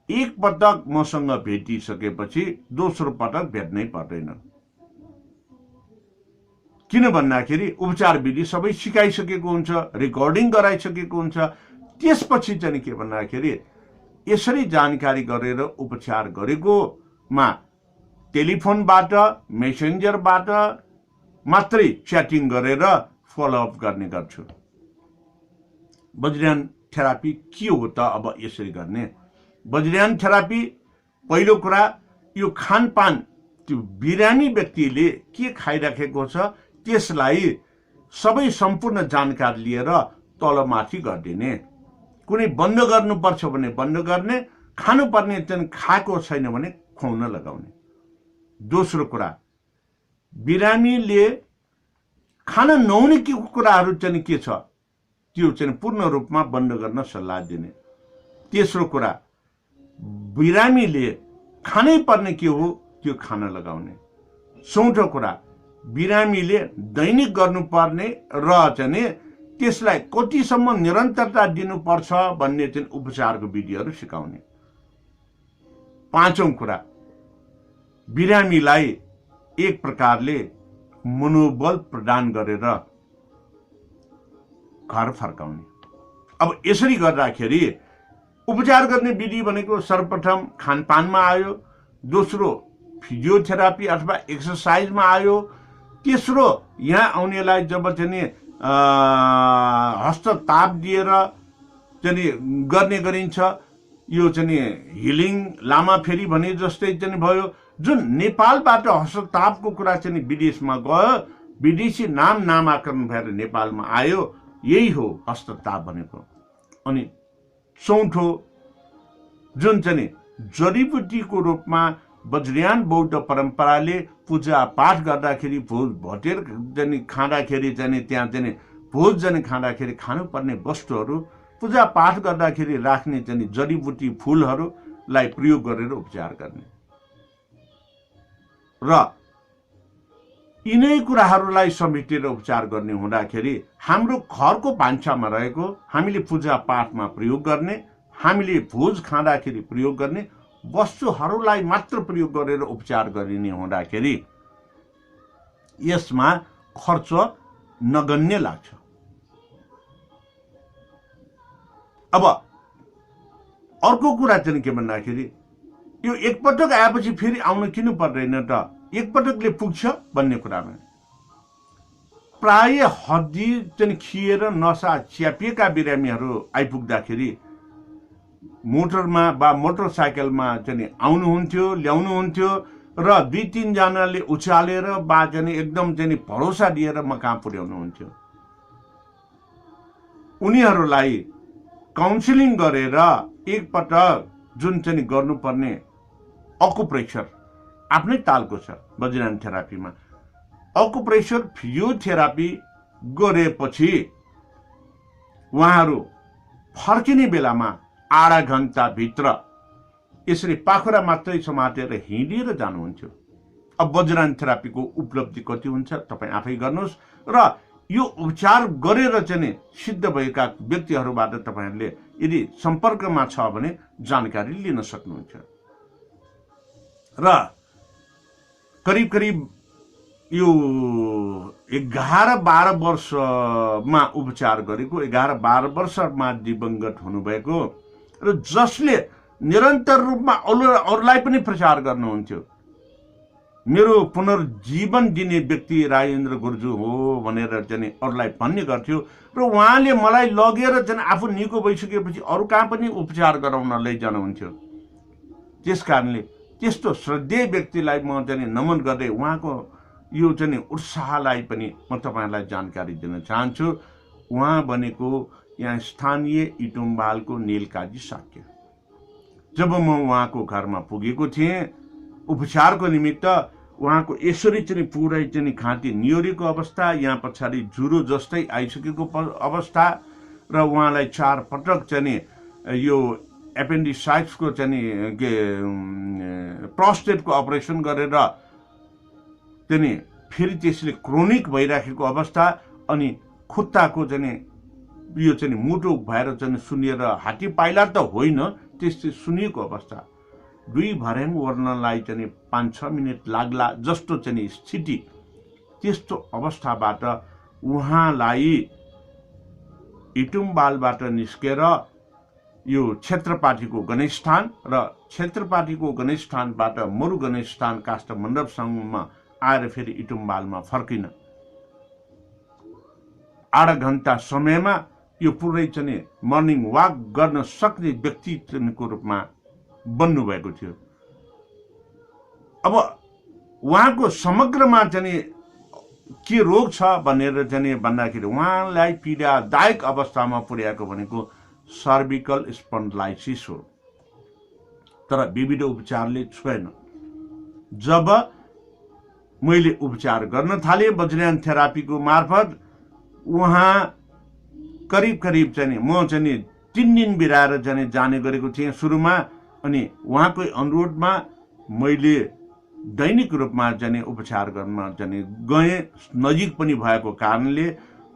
एक पटक मसँग भेटिसकेपछि दोस्रो पटक भेट्नै पर्दैन। किन भन्दाखेरि उपचार विधि सबै सिकाइसकेको हुन्छ, रिकर्डिङ गराइसकेको हुन्छ। त्यसपछि चाहिँ के भन्दाखेरि यसरी जानकारी गरेर उपचार गरेकोमा टेलिफोनबाट, मेसेन्जरबाट मात्रै च्याटिङ गरेर फलोअप गर्ने गर्छु। वज्रयान थेरापी के हो त? अब यसरी गर्ने वज्रयान थेरापी पहिलो कुरा यो खानपान, त्यो बिरामी व्यक्तिले के खाइराखेको छ त्यसलाई सबै सम्पूर्ण जानकारी लिएर तलमाथि गरिदिने। कुनै बन्द गर्नुपर्छ भने बन्द गर्ने, खानुपर्ने चाहिँ खाएको छैन भने खुवाउन लगाउने। दोस्रो कुरा बिरामीले खान नहुने कुराहरू चाहिँ के छ त्यो चाहिँ पूर्ण रूपमा बन्द गर्न सल्लाह दिने। तेस्रो कुरा, बिरामीले खानै पर्ने के हो त्यो खान लगाउने। चौथो कुरा, बिरामीले दैनिक गर्नुपर्ने र चाहिँ त्यसलाई कतिसम्म निरन्तरता दिनुपर्छ भन्ने चाहिँ उपचारको विधिहरू सिकाउने। पाँचौं कुरा, बिरामीलाई एक प्रकारले मनोबल प्रदान गरेर घर फर्काउने। अब यसरी गर्दाखेरि उपचार गर्ने विधि भनेको सर्वप्रथम खानपानमा आयो, दोस्रो फिजियोथेरापी अथवा एक्सर्साइजमा आयो, तेस्रो यहाँ आउनेलाई जब चाहिँ हस्तताप दिएर चाहिँ गर्ने गरिन्छ, यो चाहिँ हिलिङ लामा फेरि भने जस्तै चाहिँ भयो। जुन नेपालबाट हस्ततापको कुरा चाहिँ विदेशमा गयो, विदेशी नामाकरण भएर नेपालमा आयो, यही हो हस्तताप भनेको। अनि चौथो, जुन चाहिँ जडीबुटीको रूपमा वज्रयान बौद्ध परम्पराले पूजा पाठ गर्दाखेरि भोज भटेर चाहिँ खाँदाखेरि चाहिँ त्यहाँ चाहिँ भोज चाहिँ खाँदाखेरि खानुपर्ने वस्तुहरू, पूजा पाठ गर्दाखेरि राख्ने चाहिँ जडीबुटी फुलहरूलाई प्रयोग गरेर उपचार गर्ने र यिनै कुराहरूलाई समेटेर उपचार गर्ने हुँदाखेरि हाम्रो घरको भान्सामा रहेको, हामीले पूजा पाठमा प्रयोग गर्ने, हामीले भोज खाँदाखेरि प्रयोग गर्ने वस्तुहरूलाई मात्र प्रयोग गरेर उपचार गरिने हुँदाखेरि यसमा खर्च नगण्य लाग्छ। अब अर्को कुरा चाहिँ के भन्दाखेरि, यो एकपटक आएपछि फेरि आउन किन पर्दैन त, एकपटकले पुग्छ भन्ने कुरामा प्राय हड्डी चाहिँ खिएर नसा च्यापिएका बिरामीहरू आइपुग्दाखेरि मोटरमा वा मोटरसाइकलमा चाहिँ आउनुहुन्थ्यो, ल्याउनुहुन्थ्यो र 2-3 जनाले उचालेर वा चाहिँ एकदम चाहिँ भरोसा दिएर म कहाँ पुर्याउनुहुन्थ्यो। उनीहरूलाई काउन्सिलिङ गरेर एकपटक जुन चाहिँ गर्नुपर्ने अकुप्रेसर आफ्नै तालको छ वज्रयान थेरापीमा, अकुप्रेसर फिजियोथेरापी गरेपछि उहाँहरू फर्किने बेलामा आधा घन्टाभित्र यसरी पाखुरा मात्रै समातेर हिँडेर जानुहुन्थ्यो। अब वज्रयान थेरापीको उपलब्धि कति हुन्छ तपाईँ आफै गर्नुहोस् र यो उपचार गरेर चाहिँ सिद्ध भएका व्यक्तिहरूबाट तपाईँहरूले यदि सम्पर्कमा छ भने जानकारी लिन सक्नुहुन्छ। र करिब करिब यो 11-12 वर्षमा उपचार गरेको, 11-12 वर्षमा दिवंगत हुनुभएको र जसले निरन्तर रूपमा अरूलाई पनि प्रचार गर्नुहुन्थ्यो, मेरो पुनर्जीवन दिने व्यक्ति राजेन्द्र गुर्जु हो भनेर चाहिँ अरूलाई भन्ने गर्थ्यो र उहाँले मलाई लगेर चाहिँ आफू निको भइसकेपछि अरू कहाँ पनि उपचार गराउन लैजानुहुन्थ्यो। त्यस कारणले त्यस्तो श्रद्धेय व्यक्तिलाई म चाहिँ नमन गर्दै उहाँको यो चाहिँ उत्साहलाई पनि म तपाईँलाई जानकारी दिन चाहन्छु। उहाँ भनेको यहाँ स्थानीय इटुम्बालको नीलकाजी साक्य। जब म उहाँको घरमा पुगेको थिएँ उपचारको निमित्त, उहाँको यसरी चाहिँ पुरै चाहिँ घाँटी नियोरेको अवस्था, यहाँ पछाडि ज्वरो जस्तै आइसकेको अवस्था र उहाँलाई 4 पटक चाहिँ यो एपेन्डिसाइट्सको चाहिँ के प्रोस्टेटको अपरेसन गरेर चाहिँ फेरि त्यसले क्रोनिक भइराखेको अवस्था, अनि खुट्टाको चाहिँ यो चाहिँ मुटु भएर चाहिँ सुनिएर हात्ती पाइला त होइन, त्यस्तै सुनिएको अवस्था, 2 भर्याङ ओर्नलाई चाहिँ 5-6 मिनट लाग्ला जस्तो चाहिँ स्थिति, त्यस्तो अवस्थाबाट उहाँलाई इटुम्बालबाट निस्केर यो क्षेत्रपाटीको गणेशस्थान र क्षेत्रपाटीको गणेशस्थानबाट मरु गणेशस्थान काष्ठ मण्डपसम्म आएर फेरि इटुम्बालमा फर्किन 8 घण्टा समयमा यो पुरै चाहिँ मर्निङ वाक गर्न सक्ने व्यक्तित्वको रूपमा बन्नुभएको थियो। अब उहाँको समग्रमा चाहिँ के रोग छ भनेर चाहिँ भन्दाखेरि उहाँलाई पीडादायक अवस्थामा पुर्याएको भनेको सर्भिकल स्पन्डलाइसिस हो, तर विविध उपचारले छोएन। जब मैले उपचार गर्न थालेँ वज्रयान थेरापीको मार्फत, उहाँ करिब करिब चाहिँ म चाहिँ 3 दिन बिराएर जाने गरेको थिएँ सुरुमा। अनि उहाँको अनुरोधमा मैले दैनिक रूपमा उपचार गर्न गएँ, नजिक पनि भएको कारणले।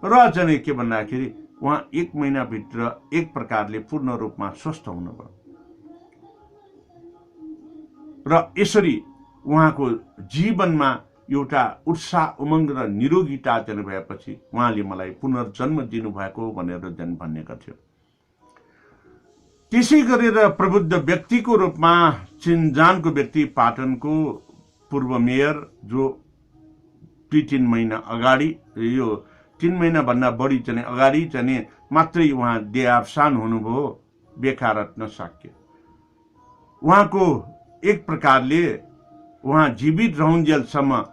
र के भन्दाखेरि उहाँ 1 महिनाभित्र एक प्रकारले पूर्ण रूपमा स्वस्थ हुनुभयो। र यसरी उहाँको जीवनमा एउटा उत्साह, उमङ्ग र निरोगिता भएपछि उहाँले मलाई पुनर्जन्म दिनुभएको भनेर भन्नेका थियो। त्यसै गरेर प्रबुद्ध व्यक्तिको रूपमा चिनजानको व्यक्ति, पाटनको पूर्व मेयर, जो 2-3 महिना अगाडि, यो 3 महिना भन्दा बढी अगाडि मात्रै उहाँ देहावसान हुनुभयो, बेकार रत्न साक्य। उहाँको एक प्रकारले उहाँ जीवित रहन्जेलसम्म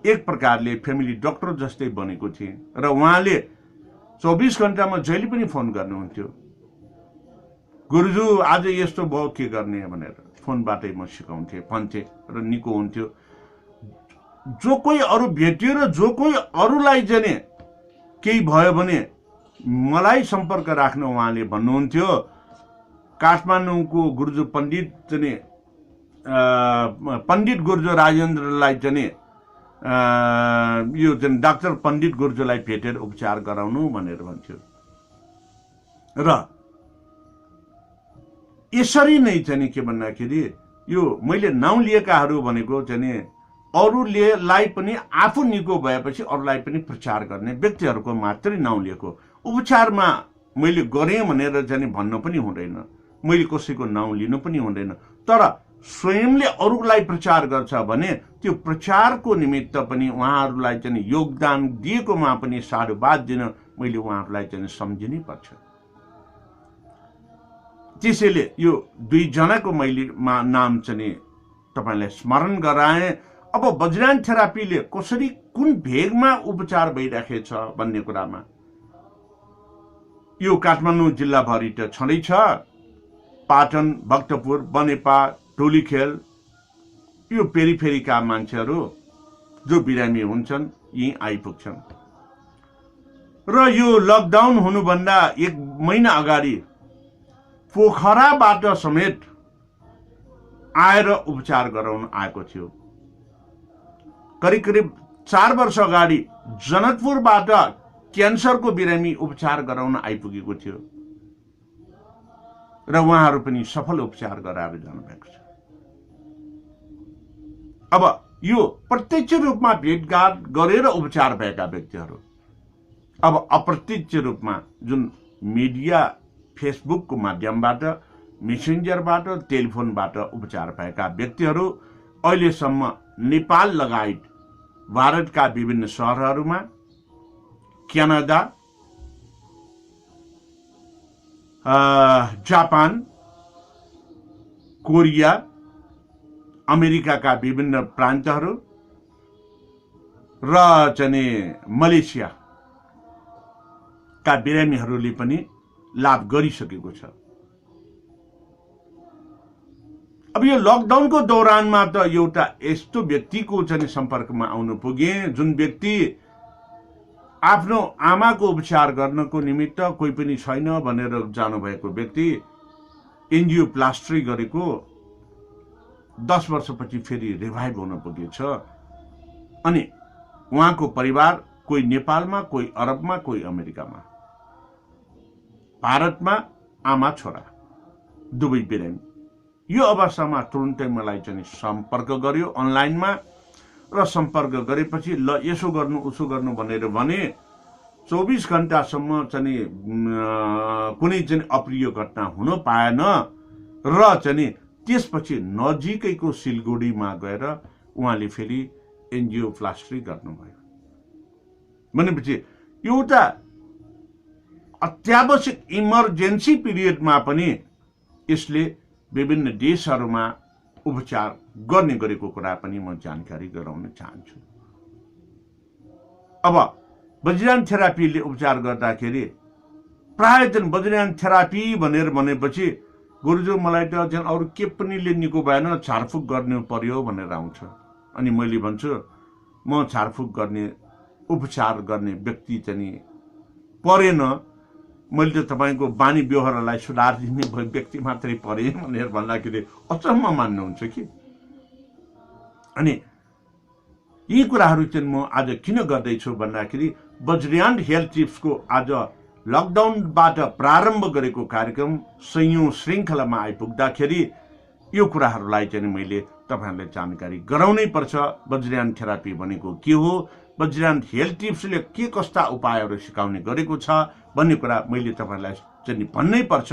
एक प्रकारले फ्यामिली डक्टर जस्तै बनेको थिए। र उहाँले 24 घण्टामा जहिले पनि फोन गर्नुहुन्थ्यो, गुरुजु आज यस्तो भयो के गर्ने भनेर। फोनबाटै म सिकाउँथे, भन्थे र निको हुन्थ्यो। जो कोही अरू भेट्यो र जो कोही अरूलाई केही भयो भने मलाई सम्पर्क राख्न उहाँले भन्नुहुन्थ्यो। काठमाडौँको गुरुजु पण्डित गुरुजु राजेन्द्रलाई यो डाक्टर पण्डित गुरुजुलाई भेटेर उपचार गराउनु भनेर भन्थ्यो। र यसरी नै के भन्दाखेरि यो मैले नाउँ लिएकाहरू भनेको अरूलाई पनि आफू निको भएपछि अरूलाई पनि प्रचार गर्ने व्यक्तिहरूको मात्रै नाउँ लिएको। उपचारमा मैले गरेँ भनेर भन्नु पनि हुँदैन, मैले कसैको नाउँ लिनु पनि हुँदैन। तर स्वयंले अरूलाई प्रचार गर्छ भने त्यो प्रचारको निमित्त पनि उहाँहरूलाई योगदान दिएकोमा पनि साधुवाद दिन मैले उहाँहरूलाई सम्झिनै पर्छ। त्यसैले यो 2 जनाको मैले नाम तपाईलाई स्मरण गराएँ। अब वज्रायन थेरापीले कसरी कुन भेगमा उपचार भइराखेछ भन्ने कुरामा यो काठमाडौँ जिल्लाभरि त छँदै छ। पाटन, भक्तपुर, बनेपा, टोलीखेल, यो पेरिफेरीका मान्छेहरू जो बिरामी हुन्छन् यही आइपुग्छन्। र यो लकडाउन हुनुभन्दा 1 महिना अगाडि पोखराबाट समेत आएर उपचार गराउन आएको थियो। करिब 4 वर्ष अगाडि जनकपुरबाट क्यान्सरको बिरामी उपचार गराउन आइपुगेको थियो र उहाँहरू पनि सफल उपचार गराएर जानुभएको छ। अब यो प्रत्यक्ष रूपमा भेटघाट गरेर उपचार भएका व्यक्तिहरू, अब अप्रत्यक्ष रूपमा जुन मिडिया, फेसबुकको माध्यमबाट, मेसेन्जरबाट, टेलिफोनबाट उपचार भएका व्यक्तिहरू अहिलेसम्म नेपाल लगायत भारतका विभिन्न शहरहरूमा, क्यानाडा, जापान, कोरिया, अमेरिकाका विभिन्न प्रान्तहरू र मलेसिया का बिरामीहरूले पनि लाभ गरिसकेको छ। अब यो लकडाउनको दौरानमा त एउटा यस्तो व्यक्तिको सम्पर्कमा आउनु पुगे जुन व्यक्ति आफ्नो आमाको उपचार गर्नको निमित्त कोही पनि छैन भनेर जानुभएको व्यक्ति एन्जियोप्लास्टी गरेको 10 वर्षपछि फेरि रिभाइभ हुन पुगेछ। अनि उहाँको परिवार कोही नेपालमा, कोही अरबमा, कोही अमेरिकामा, भारतमा आमा छोरा दुवै बिरामी। यो अवस्थामा तुरुन्तै मलाई सम्पर्क गर्यो अनलाइनमा र सम्पर्क गरेपछि ल यसो गर्नु उसो गर्नु भनेर भने 24 घण्टासम्म कुनै अप्रिय घटना हुन पाएन र त्यसपछि नजिकैको सिलगढीमा गएर उहाँले फेरि एन्जियोप्लास्टी गर्नुभयो। भनेपछि एउटा अत्यावश्यक इमर्जेन्सी पिरियडमा पनि यसले विभिन्न देशहरूमा उपचार गर्ने गरेको कुरा पनि म जानकारी गराउन चाहन्छु। अब वज्रायन थेरापीले उपचार गर्दाखेरि प्राय वज्रायन थेरापी भनेपछि गुरुजु मलाई त अरू के पनि निको भएन, झारफुक गर्नु पर्यो भनेर आउँछ। अनि मैले भन्छु म झारफुक गर्ने उपचार गर्ने व्यक्ति परेन। मैले त तपाईँको बानी व्यवहारलाई सुधारिदिने व्यक्ति मात्रै परे भनेर भन्दाखेरि अचम्म मान्नुहुन्छ कि। अनि यी कुराहरू चाहिँ म आज किन गर्दैछु भन्दाखेरि वज्रयान हेल्थ टिप्सको आज लकडाउनबाट प्रारम्भ गरेको कार्यक्रम 100औं श्रृङ्खलामा आइपुग्दाखेरि यो कुराहरूलाई चाहिँ मैले तपाईँहरूलाई जानकारी गराउनै पर्छ। वज्रयान थेरापी भनेको के हो, वज्रयान हेल्थ टिप्सले के कस्ता उपायहरू सिकाउने गरेको छ भन्ने कुरा मैले तपाईँहरूलाई चाहिँ भन्नै पर्छ।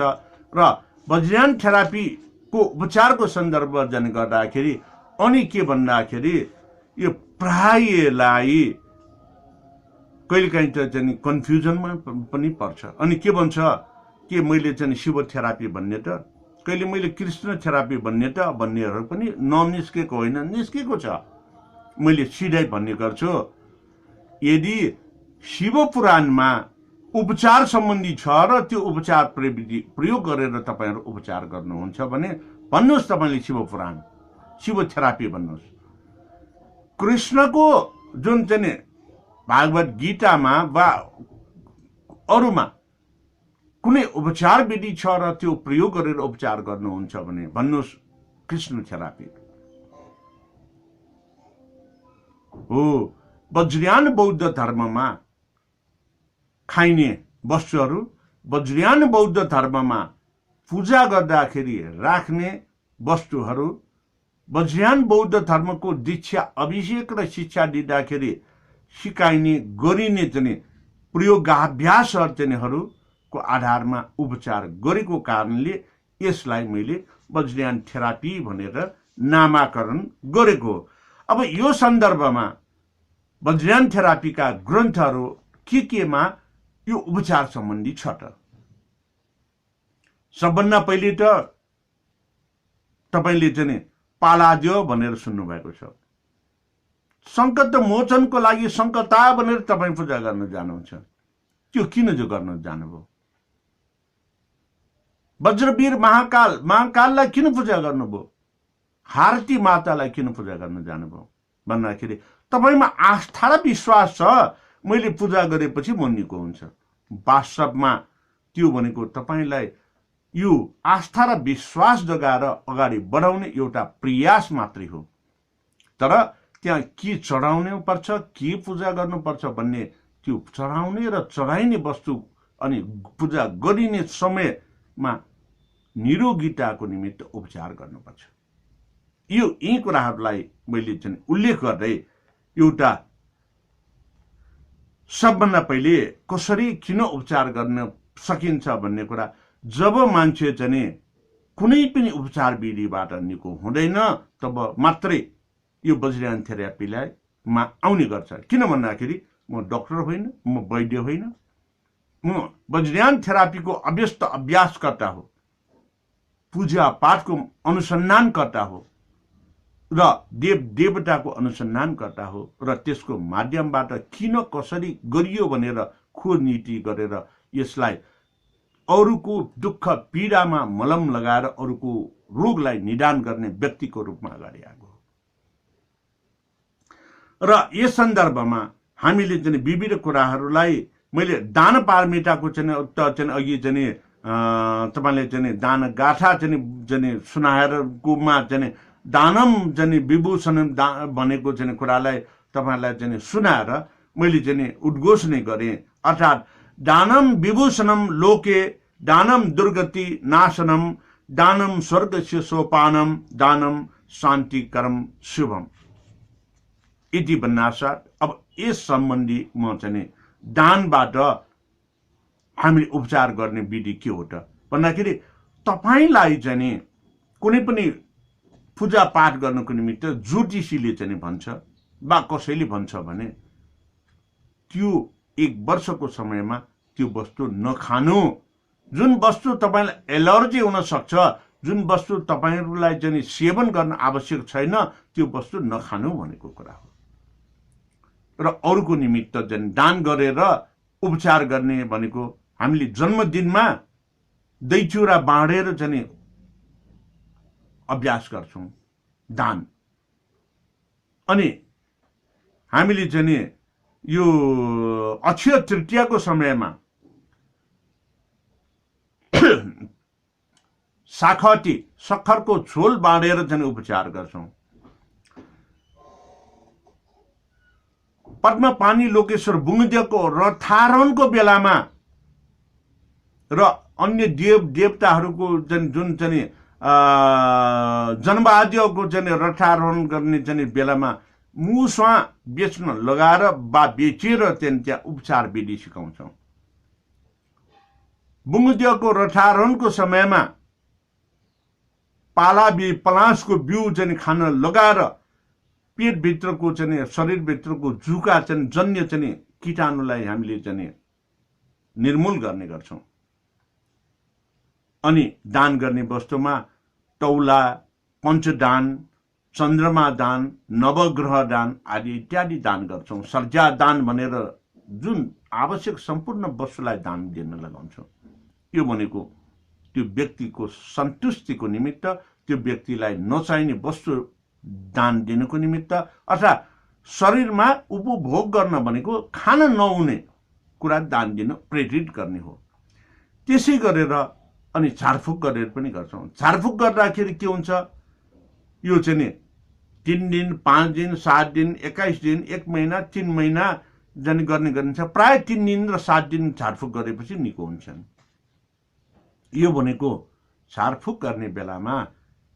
र वज्रयान थेरापीको उपचारको सन्दर्भ जाने गर्दाखेरि अनि के भन्दाखेरि यो प्रायलाई कहिलेकाहीँ त चाहिँ कन्फ्युजनमा पनि पर्छ। अनि के भन्छ के मैले चाहिँ शिव थेरापी भन्ने त, कहिले मैले कृष्ण थेरापी भन्ने त भन्नेहरू पनि ननिस्केको होइन, निस्केको छ। मैले सिधै भन्ने गर्छु, यदि शिव पुराणमा उपचार सम्बन्धी छ र त्यो उपचार प्रविधि प्रयोग गरेर तपाईँहरू उपचार गर्नुहुन्छ भने भन्नुहोस् तपाईँले शिव पुराण, शिव थेरापी भन्नुहोस्। कृष्णको जुन चाहिँ भागवत गीतामा वा अरूमा कुनै उपचार विधि छ र त्यो प्रयोग गरेर उपचार गर्नुहुन्छ भने भन्नुहोस् कृष्ण थेरापी हो। वज्रयान बौद्ध धर्ममा खाइने वस्तुहरू, वज्रयान बौद्ध धर्ममा पूजा गर्दाखेरि राख्ने वस्तुहरू, वज्रयान बौद्ध धर्मको दीक्षा अभिषेक र शिक्षा दिँदाखेरि सिकाइने गरिने चाहिँ प्रयोगाभ्यासहरू चाहिँहरूको आधारमा उपचार गरेको कारणले यसलाई मैले वज्रयान थेरापी भनेर नामाकरण गरेको। अब यो सन्दर्भमा वज्रयान थेरापीका ग्रन्थहरू केमा यो उपचार सम्बन्धी छ त। सबभन्दा पहिले त तपाईँले चाहिँ पालाज्यो भनेर सुन्नुभएको छ। सङ्कट मोचनको लागि सङ्कटा भनेर तपाईँ पूजा गर्न जानुहुन्छ, त्यो किन जो गर्न जानुभयो? वज्रवीर महाकाललाई किन पूजा गर्नुभयो? हारती मातालाई किन पूजा गर्न जानुभयो भन्दाखेरि तपाईँमा आस्था र विश्वास छ, मैले पूजा गरेपछि म निको हुन्छ। वास्तवमा त्यो भनेको तपाईँलाई यो आस्था र विश्वास जगाएर अगाडि बढाउने एउटा प्रयास मात्रै हो। तर त्यहाँ के चढाउनु पर्छ, के पूजा गर्नुपर्छ भन्ने त्यो चढाउने र चढाइने वस्तु अनि पूजा गरिने समयमा निरोगिताको निमित्त उपचार गर्नुपर्छ। यी कुराहरूलाई मैले चाहिँ उल्लेख गर्दै एउटा सबभन्दा पहिले कसरी किन उपचार गर्न सकिन्छ भन्ने कुरा, जब मान्छे चाहिँ कुनै पनि उपचार विधिबाट निको हुँदैन तब मात्रै यो वज्रयान थेरापीलाई आउने गर्छ। किन भन्दाखेरि म डाक्टर होइन, म वैद्य होइन, म वज्रयान थेरापीको अभ्यस्त अभ्यासकर्ता हो, पूजा पाठको अनुसन्धानकर्ता हो र देवताको अनुसन्धानकर्ता हो र त्यसको माध्यमबाट किन कसरी गरियो भनेर खोज नीति गरेर यसलाई अरूको दुःख पीडामा मलम लगाएर अरूको रोगलाई निदान गर्ने व्यक्तिको रूपमा अगाडि आएको हो। र यस सन्दर्भमा हामीले चाहिँ विविध कुराहरूलाई मैले दान पारमिताको चाहिँ अघि चाहिँ तपाईँले चाहिँ दान गाथा चाहिँ सुनाएरकोमा चाहिँ दानम चाहिँ विभूषणम भनेको चाहिँ कुरालाई तपाईँलाई चाहिँ सुनाएर मैले चाहिँ उद्घोषणा गरेँ। अर्थात् दानम विभूषणम लोके दानम दुर्गति नाशनम दानम स्वर्गस्य सोपानम दानम शान्तिकरम शुभम इति भन्नासाथ। अब यस सम्बन्धी म चाहिँ दानबाट हामीले उपचार गर्ने विधि के हो त भन्दाखेरि तपाईँलाई चाहिँ कुनै पनि पूजा पाठ गर्नको निमित्त ज्योतिषीले चाहिँ भन्छ वा कसैले भन्छ भने त्यो 1 वर्षको समयमा त्यो वस्तु नखानु। जुन वस्तु तपाईँलाई एलर्जी हुन सक्छ, जुन वस्तु तपाईँहरूलाई चाहिँ सेवन गर्न आवश्यक छैन, त्यो वस्तु नखानु भनेको कुरा हो। र अरूको निमित्त चाहिँ दान गरेर उपचार गर्ने भनेको हामीले जन्मदिनमा दही चिउरा बाँडेर चाहिँ अभ्यास गर्छौँ दान। अनि हामीले चाहिँ यो अक्षय तृतीयाको समयमा साखटी सक्खरको झोल बाँडेर चाहिँ उपचार गर्छौँ। पद्मपानी लोकेश्वर बुङ्गदेवको रथारोहणको बेलामा र अन्य देव देवताहरूको जुन चाहिँ जन्मवाद्यको चाहिँ रथारोहण गर्ने चाहिँ बेलामा मुसुवा बेच्न लगाएर वा बेचेर त्यहाँ उपचार विधि सिकाउँछौँ। बुङ्गदेवको रथारोहणको समयमा पलासको बिउ चाहिँ खान लगाएर पेटभित्रको चाहिँ शरीरभित्रको जुका चाहिँ जन्य चाहिँ कीटाणुलाई हामीले चाहिँ निर्मूल गर्ने गर्छौँ। अनि दान गर्ने वस्तुमा तौला, पञ्चदान, चन्द्रमा दान, नवग्रह दान आदि इत्यादि दान गर्छौँ। सर्जा दान भनेर जुन आवश्यक सम्पूर्ण वस्तुलाई दान दिन लगाउँछौँ। यो भनेको त्यो व्यक्तिको सन्तुष्टिको निमित्त, त्यो व्यक्तिलाई नचाहिने वस्तु दान दिनको निमित्त, अथवा शरीरमा उपभोग गर्न भनेको खान नहुने कुरा दान दिन प्रेरित गर्ने हो। त्यसै गरेर अनि झारफुक गरेर पनि गर्छौँ। झारफुक गर्दाखेरि के हुन्छ, यो चाहिँ नि 3 दिन, 5 दिन, 7 दिन, 21 दिन, 1 महिना, 3 महिना जाने गर्ने गरिन्छ। प्राय 3 दिन र 7 दिन झारफुक गरेपछि निको हुन्छन्। यो भनेको झारफुक गर्ने बेलामा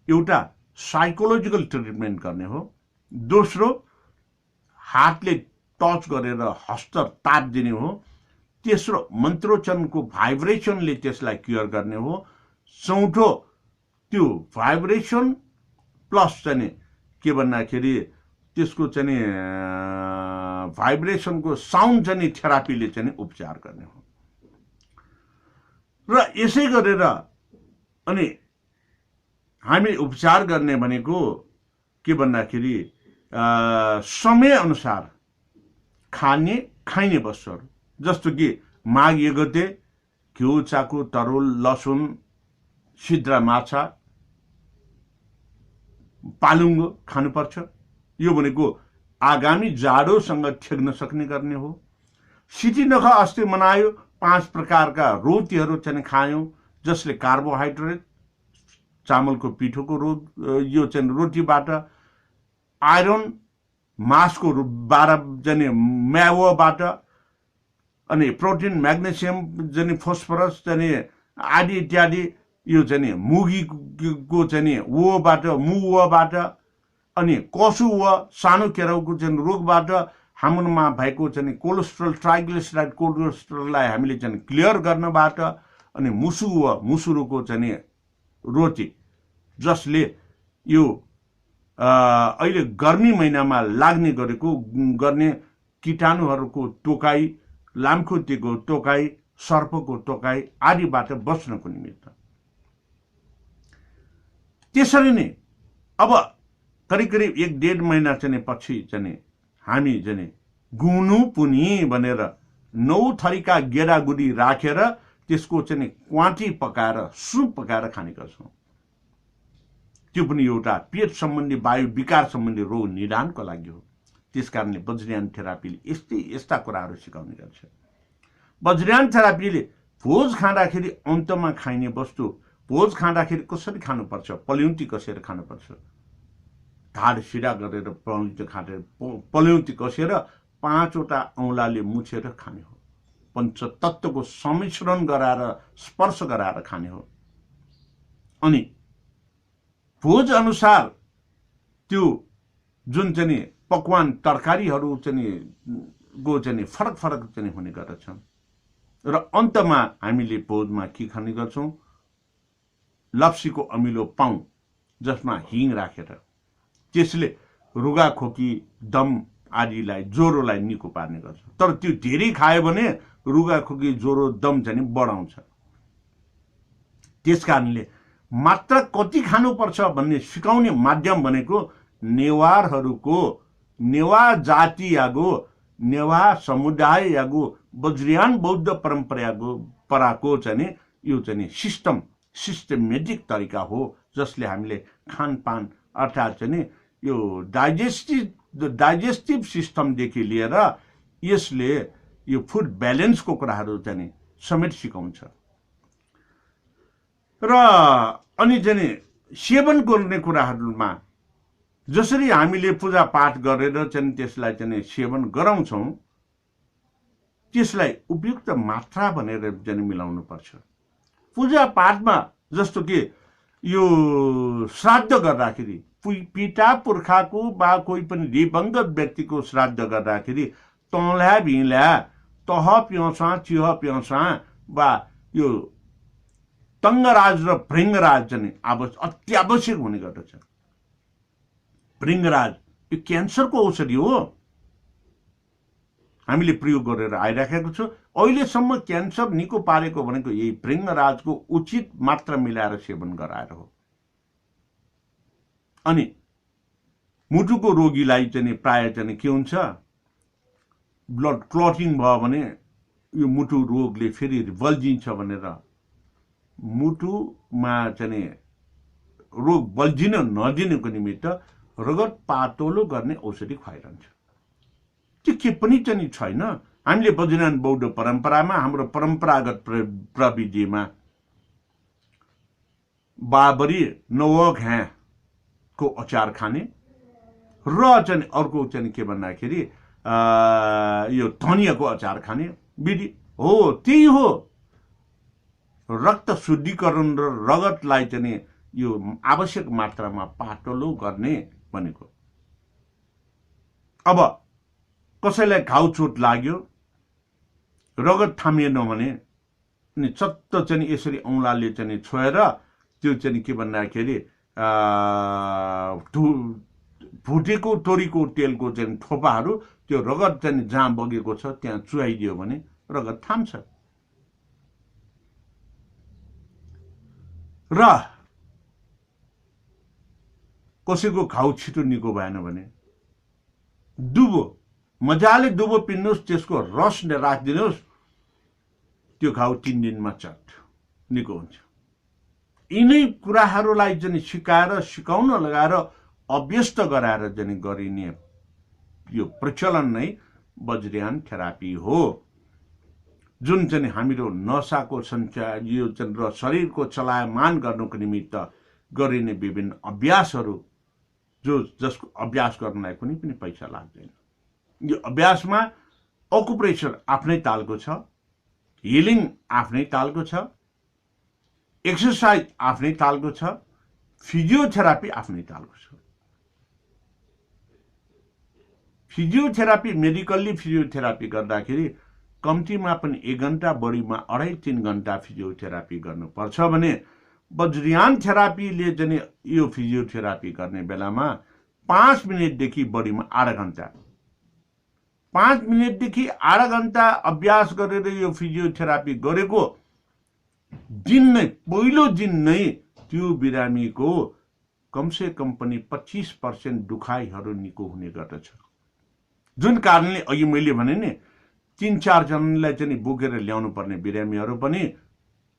एउटा साइकोलोजिकल ट्रिटमेन्ट गर्ने हो। दोस्रो, हातले टच गरेर हस्त ताप दिने हो। तेस्रो, मन्त्रोच्चारणको भाइब्रेसनले त्यसलाई क्योर गर्ने हो। चौथो, त्यो भाइब्रेसन प्लस चाहिँ के भन्दाखेरि त्यसको चाहिँ भाइब्रेसनको साउन्ड चाहिँ थेरापीले चाहिँ उपचार गर्ने हो। र यसै गरेर अनि हामी उपचार गर्ने भनेको के भन्दाखेरि समय अनुसार खाइने वस्तुहरू, जस्तो कि माघ 1 गते घिउ, चाकु, तरुल, लसुन, सिद्रा माछा, पालुङ्गो खानुपर्छ। यो भनेको आगामी जाडोसँग ठेक्न सक्ने गर्ने हो। सिटी नख अस्ति मनायो, 5 प्रकारका रोटीहरू चाहिँ खायौँ, जसले कार्बोहाइड्रेट, चामलको पिठोको यो चाहिँ रोटीबाट, आइरन, मासको 12 जाने म्यावोबाट, अनि प्रोटिन, म्याग्नेसियम जाने फोस्फरस जाने आदि इत्यादि यो चाहिँ मुगीको चाहिँ वोबाट, मुवाबाट, अनि कसु व सानो केराउको चाहिँ रोगबाट, हाम्रोमा भएको चाहिँ कोलेस्ट्रोल, ट्राइग्लिसराइड कोलेस्ट्रोललाई हामीले चाहिँ क्लियर गर्नबाट, अनि मुसु व मुसुरोको चाहिँ रोटी, जसले यो अहिले गर्मी महिनामा लाग्ने गर्ने कीटाणुहरूको टोकाई, लामखुट्टेको टोकाई, सर्पको टोकाई आदिबाट बच्नको निमित्त। त्यसरी नै अब करिब 1-1.5 महिना चाहिँ पछि चाहिँ हामी चाहिँ गुनु पुनी भनेर 9 थरीका गेडागुडी राखेर त्यसको चाहिँ क्वाटी पकाएर सुप पकाएर खाने गर्छौँ। त्यो पनि एउटा पेट सम्बन्धी, वायु विकार सम्बन्धी रोग निदानको लागि हो। त्यसकारणले वज्रयान थेरापीले यस्ता कुराहरू सिकाउने गर्छ। वज्रयान थेरापीले भोज खाँदाखेरि अन्तमा खाइने वस्तु, भोज खाँदाखेरि कसरी खानुपर्छ, पल्युन्ती कसरी खानुपर्छ, ढाड सिधा गरेर पल्युन्ती कसेर 5वटा औँलाले मुछेर खाने हो। पञ्चतत्त्वको सम्मिश्रण गराएर स्पर्श गराएर खाने हो। अनि भोज अनुसार त्यो जुन चाहिँ पकवान तरकारीहरू चाहिँ फरक चाहिँ हुने गर्दछन्। र अन्तमा हामीले भोजमा के खाने गर्छौँ, लप्सीको अमिलो पाउँ, जसमा हिङ राखेर, त्यसले रुगा खोकी, दम आदिलाई, ज्वरोलाई निको पार्ने गर्छ। तर त्यो धेरै खायो भने रुगा खोकी, ज्वरो, दम चाहिँ बढाउँछ। त्यसकारणले मात्र कति खानुपर्छ भन्ने सिकाउने माध्यम भनेको नेवारहरूको, नेवा जाति यागो, नेवा समुदाय यागो वज्रयान बौद्ध परम्पराको चाहिँ यो चाहिँ सिस्टमेटिक तरिका हो, जसले हामीले खानपान अर्थात् चाहिँ यो डाइजेस्टिभ सिस्टमदेखि लिएर यसले यो फुड ब्यालेन्सको कुराहरू चाहिँ समेत सिकाउँछ। र अनि चाहिँ सेवन गर्ने कुराहरूमा जसरी हामीले पूजा पाठ गरेर चाहिँ त्यसलाई चाहिँ सेवन गराउँछौँ त्यसलाई उपयुक्त मात्रा भनेर चाहिँ मिलाउनु पर्छ। पूजा पाठमा जस्तो कि यो श्राद्ध गर्दाखेरि पिता पुर्खाको वा कोही पनि दिवंगत व्यक्तिको श्राद्ध गर्दाखेरि तौल्या भिल्या तह प्यौसा चिह प्यौसा वा यो तङ्गराज र भृङ्गराज चाहिँ अत्यावश्यक हुने गर्दछ। भृङ्गराज यो क्यान्सरको औषधि हो, हामीले प्रयोग गरेर आइराखेको छु। अहिलेसम्म क्यान्सर निको पारेको भनेको यही भृङ्गराजको उचित मात्रा मिलाएर सेवन गराएर हो। अनि मुटुको रोगीलाई चाहिँ प्राय चाहिँ के हुन्छ, ब्लड क्लटिङ भयो भने यो मुटु रोगले फेरि बल्झिन्छ भनेर मुटुमा चाहिँ रोग बल्झिन नदिनको निमित्त रगत पातलो गर्ने औषधि खुवाइरहन्छ। त्यो के पनि चाहिँ छैन। हामीले बज्रयान बौद्ध परम्परामा हाम्रो परम्परागत प्रविधिमा बाबरी नवघाँको अचार खाने र चाहिँ अर्को चाहिँ के भन्दाखेरि यो धनियाको अचार खाने विधि हो। त्यही हो रक्त शुद्धिकरण र रगतलाई चाहिँ यो आवश्यक मात्रामा पातलो गर्ने भनेको। अब कसैलाई घाउ चोट लाग्यो, रगत थामिएन भने अनि चत्त चाहिँ यसरी औँलाले चाहिँ छोएर त्यो चाहिँ के भन्दाखेरि भुटेको तोरीको तेलको चाहिँ थोपाहरू त्यो रगत चाहिँ जहाँ बगेको छ त्यहाँ चुहाइदियो भने रगत थाम्छ। र कसैको घाउ छिटो निको भएन भने दुबो मजाले दुबो पिन्नुहोस्, त्यसको रस राखिदिनुहोस्, त्यो घाउ 3 दिनमा चट निको हुन्छ। यिनै कुराहरूलाई चाहिँ सिकाएर सिकाउन लगाएर अभ्यस्त गराएर चाहिँ गरिने यो प्रचलन नै वज्रयान थेरापी हो, जुन चाहिँ हाम्रो नसाको सञ्चार यो चाहिँ र शरीरको चलायमान गर्नको निमित्त गरिने विभिन्न अभ्यासहरू जसको अभ्यास गर्नलाई कुनै पनि पैसा लाग्दैन। यो अभ्यासमा अकुप्रेसर आफ्नै तालको छ, हिलिङ आफ्नै तालको छ, एक्सरसाइज आफ्नै तालको छ, फिजियोथेरापी आफ्नै तालको छ। फिजियोथेरापी मेडिकल्ली फिजियोथेरापी गर्दाखेरि कम्तीमा पनि 1 घण्टा, बढीमा 2.5-3 घण्टा फिजियोथेरापी गर्नुपर्छ भने वज्रयान थेरापीले चाहिँ यो फिजियोथेरापी गर्ने बेलामा 5 मिनटदेखि बढीमा 8 घण्टा, 5 मिनटदेखि 8 घण्टा अभ्यास गरेर यो फिजियोथेरापी गरेको दिन नै पहिलो दिन नै त्यो बिरामीको कमसे कम पनि 25% दुखाइहरू निको हुने गर्दछ। जुन कारणले अघि मैले भने नि 3-4 जनालाई चाहिँ बोकेर ल्याउनु पर्ने बिरामीहरू पनि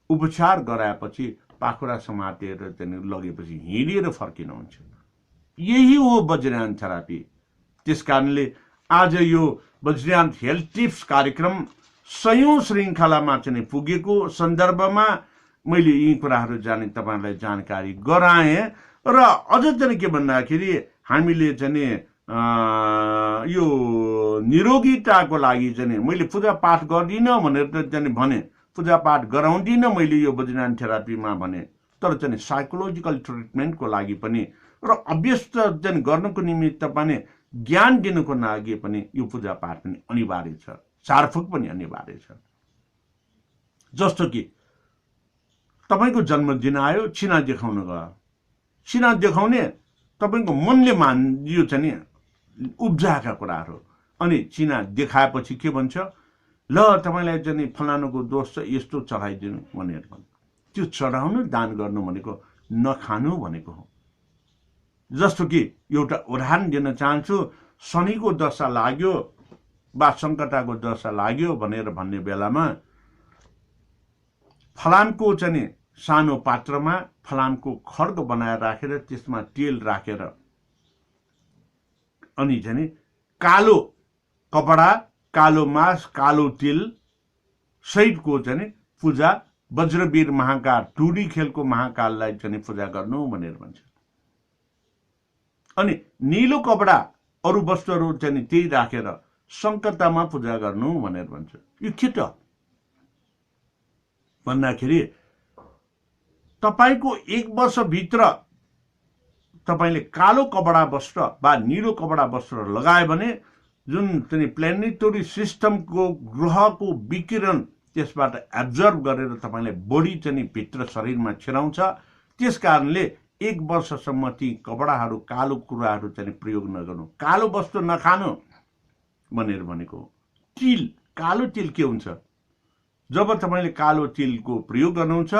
उपचार गराएपछि पाखुरा समातेर चाहिँ लगेपछि हिँडेर फर्किनुहुन्छ। यही हो वज्रयान थेरापी। त्यस कारणले आज यो वज्रयान हेल्थ टिप्स कार्यक्रम 100औं श्रृङ्खलामा चाहिँ पुगेको सन्दर्भमा मैले यी कुराहरू तपाईहरुलाई जानकारी गराएँ। र अझ चाहिँ के भन्दाखेरि हामीले चाहिँ यो निरोगीताको लागि चाहिँ मैले पूजा पाठ गर्दिनँ भनेर चाहिँ भने, पूजा पाठ गराउँदिनँ मैले यो वज्रयान थेरापीमा भने, तर चाहिँ साइकोलोजिकल ट्रिटमेन्टको लागि पनि र अभ्यस्त चाहिँ गर्नको निमित्त पनि ज्ञान दिनको लागि पनि यो पूजा पाठ पनि अनिवार्य छ, झारफुक पनि अनिवार्य छ। जस्तो कि तपाईको जन्मदिन आयो, चिना देखाउन गयो, चिना देखाउने तपाईको मनले यो चाहिँ उब्जाएका कुराहरू, अनि चिना देखाएपछि के भन्छ, ल तपाईलाई चाहिँ फलानुको दोष छ, यस्तो चढाइदिनु भनेर भन्छ। त्यो चढाउनु दान गर्नु भनेको नखानु भनेको हो। जस्तो कि एउटा उदाहरण दिन चाहन्छु, शनिको दशा लाग्यो वा सङ्कटाको दशा लाग्यो भनेर भन्ने बेलामा फलामको चाहिँ सानो पात्रमा फलामको खड्ग बनाएर राखेर त्यसमा तेल राखेर अनि चाहिँ कालो कपडा, कालो मास, कालो तेल सहितको चाहिँ पूजा वज्रवीर महाकाल टुडी खेलको महाकाललाई चाहिँ पूजा गर्नु भनेर भन्छ। अनि नीलो कपडा अरू वस्तुहरू चाहिँ त्यही राखेर सङ्कटामा पूजा गर्नु भनेर भन्छ। यो के त भन्दाखेरि तपाईको 1 वर्षभित्र तपाईले कालो कपडा वस्त्र वा नीलो कपडा वस्त्र लगायो भने जुन चाहिँ प्लानेटरी सिस्टमको ग्रहको विकिरण त्यसबाट एब्जर्भ गरेर तपाईले बडी चाहिँ भित्र शरीरमा छिराउँछ। त्यस कारणले 1 वर्षसम्म ती कपडाहरू कालो कुराहरू चाहिँ प्रयोग नगर्नु, कालो वस्तु नखानु भनेर भनेको। तिल, कालो तिल के हुन्छ? जब तपाईले कालो तिलको प्रयोग गर्नुहुन्छ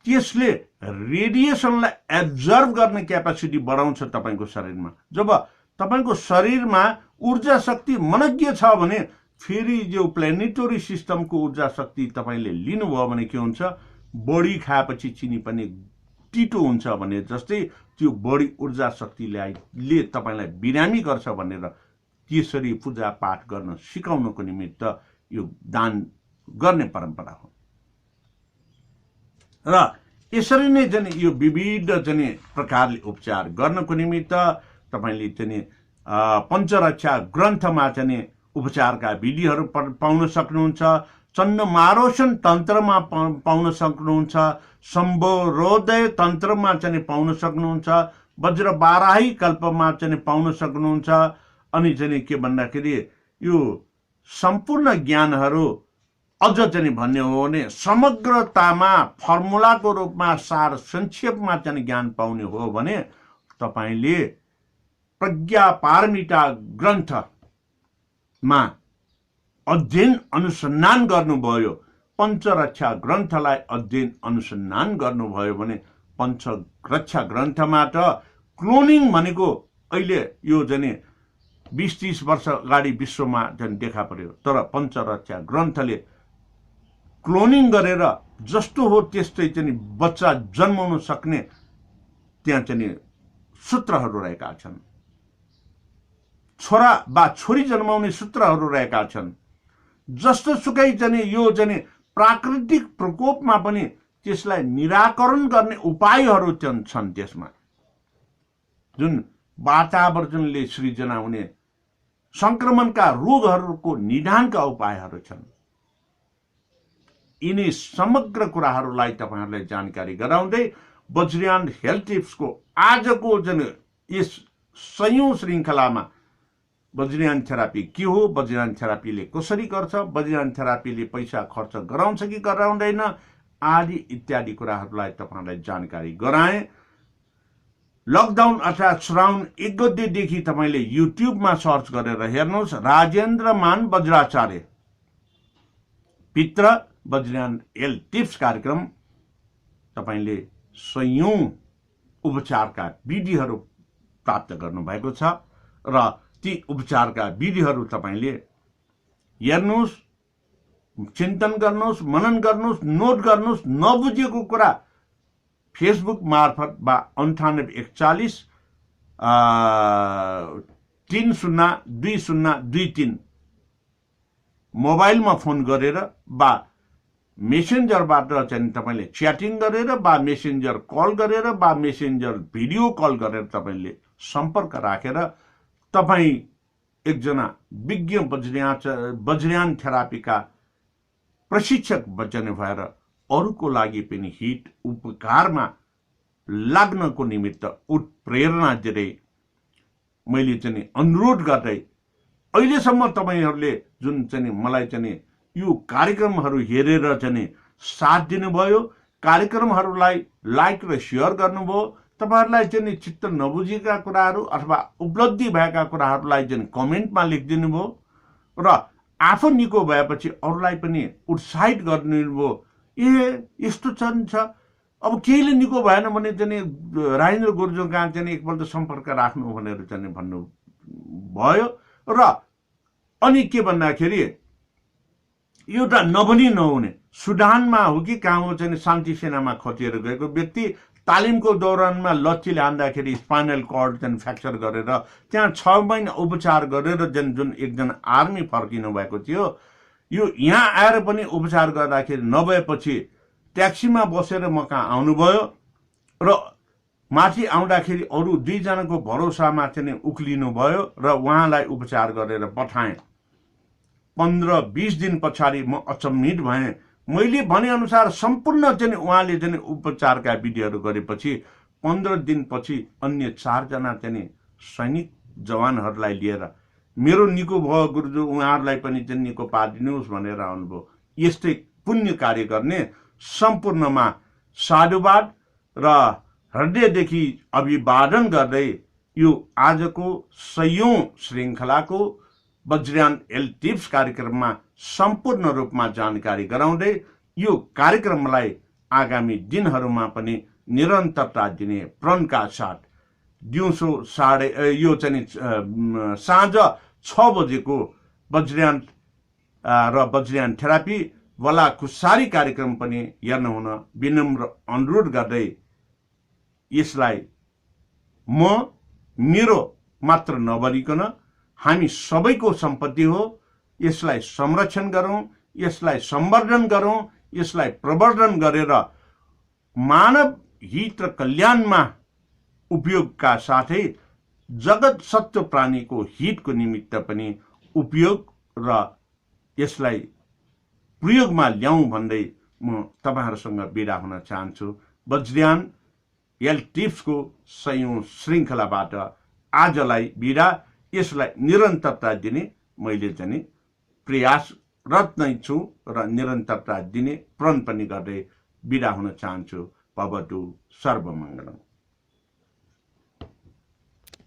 त्यसले रेडिएसनलाई एब्जर्भ गर्ने क्यापासिटी बढाउँछ तपाईको शरीरमा। जब तपाईको शरीरमा ऊर्जा शक्ति मनज्ञ छ भने फेरि जो प्लानेटरी सिस्टमको ऊर्जा शक्ति तपाईले लिनुभयो भने के हुन्छ? बडी खाएपछि चिनी पनि टिटो हुन्छ भने जस्तै त्यो बडी ऊर्जा शक्तिले तपाईलाई बिरामी गर्छ भनेर त्यसरी पूजा पाठ गर्न सिकाउनको निमित्त यो दान गर्ने परम्परा हो। र यसरी नै चाहिँ यो विविध चाहिँ प्रकारले उपचार गर्नको निमित्त तपाईले चाहिँ पञ्चरक्षा ग्रन्थमा चाहिँ उपचारका विधिहरू पाउन सक्नुहुन्छ। चण्डमारोसन तन्त्रमा पाउन सक्नुहुन्छ, सम्बोरोदय तन्त्रमा चाहिँ पाउन सक्नुहुन्छ, वज्रबाराही कल्पमा चाहिँ पाउन सक्नुहुन्छ। अनि चाहिँ के भन्दाखेरि यो सम्पूर्ण ज्ञानहरू अझ चाहिँ भन्ने हो भने समग्रतामा फर्मुलाको रूपमा सार संक्षेपमा चाहिँ ज्ञान पाउने हो भने तपाईले प्रज्ञा पारमिता ग्रन्थमा अध्ययन अनुसन्धान गर्नुभयो, पञ्चरक्षा ग्रन्थलाई अध्ययन अनुसन्धान गर्नुभयो भने पञ्चरक्षा ग्रन्थमा त क्लोनिङ भनेको अहिले यो चाहिँ 20-30 वर्ष अगाडि विश्वमा चाहिँ देखा पर्यो। तर पञ्चरक्षा ग्रन्थले क्लोनिङ गरेर जस्तो हो त्यस्तै चाहिँ बच्चा जन्माउन सक्ने त्यहाँ चाहिँ सूत्रहरू रहेका छन्। छोरा वा छोरी जन्माउने सूत्रहरू रहेका छन्। जस्तो सुकै चाहिँ यो चाहिँ प्राकृतिक प्रकोपमा पनि त्यसलाई निराकरण गर्ने उपायहरू छन्। त्यसमा जुन वातावरणले सृजना हुने संक्रमणका रोगहरूको निदानका उपायहरू छन्। यिनी समग्र कुराहरूलाई तपाईहरुलाई जानकारी गराउँदै वज्रयान हेल्थ टिप्सको आजको जुन यस 100औं श्रृङ्खलामा वज्रयान थेरापी के हो, वज्रयान थेरापीले कसरी गर्छ, वज्रयान थेरापीले पैसा खर्च गराउँछ कि गराउँदैन आदि इत्यादि कुराहरूलाई तपाईहरुलाई जानकारी गराए। लकडाउन अर्थात् श्रावण 1 गतेदेखि तपाईले युट्युबमा सर्च गरेर हेर्नुहोस्, राजेन्द्रमान वज्राचार्य पित्र वज्रयान हेल्थ टिप्स कार्यक्रम तपाईले 100औं उपचारका विधिहरू प्राप्त गर्नुभएको छ र ती उपचारका विधिहरू तपाईले हेर्नुहोस्, चिन्तन गर्नुहोस्, मनन गर्नुहोस्, नोट गर्नुहोस्। नबुझेको कुरा फेसबुक मार्फत वा 9841 302023 मोबाइलमा फोन गरेर वा मेसेन्जरबाट चाहिँ तपाईले च्याटिङ गरेर वा मेसेन्जर कल गरेर वा मेसेन्जर भिडियो कल गरेर तपाईले सम्पर्क राखेर तपाई एकजना विज्ञ वज्रयान थेरापीका प्रशिक्षक बन्ने भएर अरूको लागि पनि हित उपकारमा लाग्नको निमित्त उत्प्रेरणा दिँदै मैले चाहिँ अनुरोध गर्दै अहिलेसम्म तपाईहरुले जुन चाहिँ मलाई चाहिँ यो कार्यक्रमहरू हेरेर चाहिँ साथ दिनुभयो, कार्यक्रमहरूलाई लाइक र शेयर गर्नुभयो, तपाईहरुलाई चाहिँ चित्त नबुझेका कुराहरू अथवा उपलब्धि भएका कुराहरूलाई चाहिँ कमेन्टमा लेखिदिनु भयो र आफू निको भएपछि अरूलाई पनि उत्साहित गर्नुभयो। यस्तो छ अब केहीले निको भएन भने चाहिँ राजेन्द्र गुरुजो कहाँ चाहिँ एकपल्ट सम्पर्क राख्नु भनेर चाहिँ भन्नु भयो। र अनि के भन्दाखेरि एउटा नभनी नहुने सुडानमा हो कि कहाँ हो चाहिँ शान्ति सेनामा खटिएर गएको व्यक्ति तालिमको दौरानमा लच्चीले हान्दाखेरि स्पाइनल कर्ड चाहिँ फ्र्याक्चर गरेर त्यहाँ 6 महिना उपचार गरेर जुन एकजना आर्मी फर्किनु भएको थियो, यो यहाँ आएर पनि उपचार गर्दाखेरि नभएपछि ट्याक्सीमा बसेर म कहाँ आउनुभयो र माथि आउँदाखेरि अरू 2 जनाको भरोसामा चाहिँ उक्लिनु भयो र उहाँलाई उपचार गरेर पठाएँ। 15-20 दिन पछाडि म अचम्मित भएँ। मैले भनेअनुसार सम्पूर्ण चाहिँ उहाँले चाहिँ उपचारका विधिहरू गरेपछि 15 दिनपछि अन्य 4 जना चाहिँ सैनिक जवानहरूलाई लिएर मेरो निको भयो गुरुजु, उहाँहरूलाई पनि चाहिँ निको पारिदिनुहोस् भनेर आउनुभयो। यस्तै पुण्य कार्य गर्ने सम्पूर्णमा साधुवाद र हृदयदेखि अभिवादन गर्दै यो आजको 100औं श्रृङ्खलाको वज्रयान एल टिप्स कार्यक्रममा सम्पूर्ण रूपमा जानकारी गराउँदै यो कार्यक्रमलाई आगामी दिनहरूमा पनि निरन्तरता दिने प्रणका साथ दिउँसो यो चाहिँ साँझ 6 बजेको वज्रयान र वज्रयान थेरापी वाला खुसारी कार्यक्रम पनि हेर्न हुन विनम्र अनुरोध गर्दै यसलाई म मेरो मात्र नबनिकन हामी सबैको सम्पत्ति हो, यसलाई संरक्षण गरौँ, यसलाई सम्वर्धन गरौँ, यसलाई प्रवर्धन गरेर मानव हित र कल्याणमा उपयोगका साथै जगत सत्व प्राणीको हितको निमित्त पनि उपयोग र यसलाई प्रयोगमा ल्याउँ भन्दै म तपाईहरुसँग बिदा हुन चाहन्छु। वज्रयान एल टिप्सको 100औं श्रृङ्खलाबाट आजलाई बिदा। यसलाई निरन्तरता दिने मैले चाहिँ प्रयासरत नै छु र निरन्तरता दिने प्रण पनि गर्दै बिदा हुन चाहन्छु। भवतु सर्वमङ्गलम्।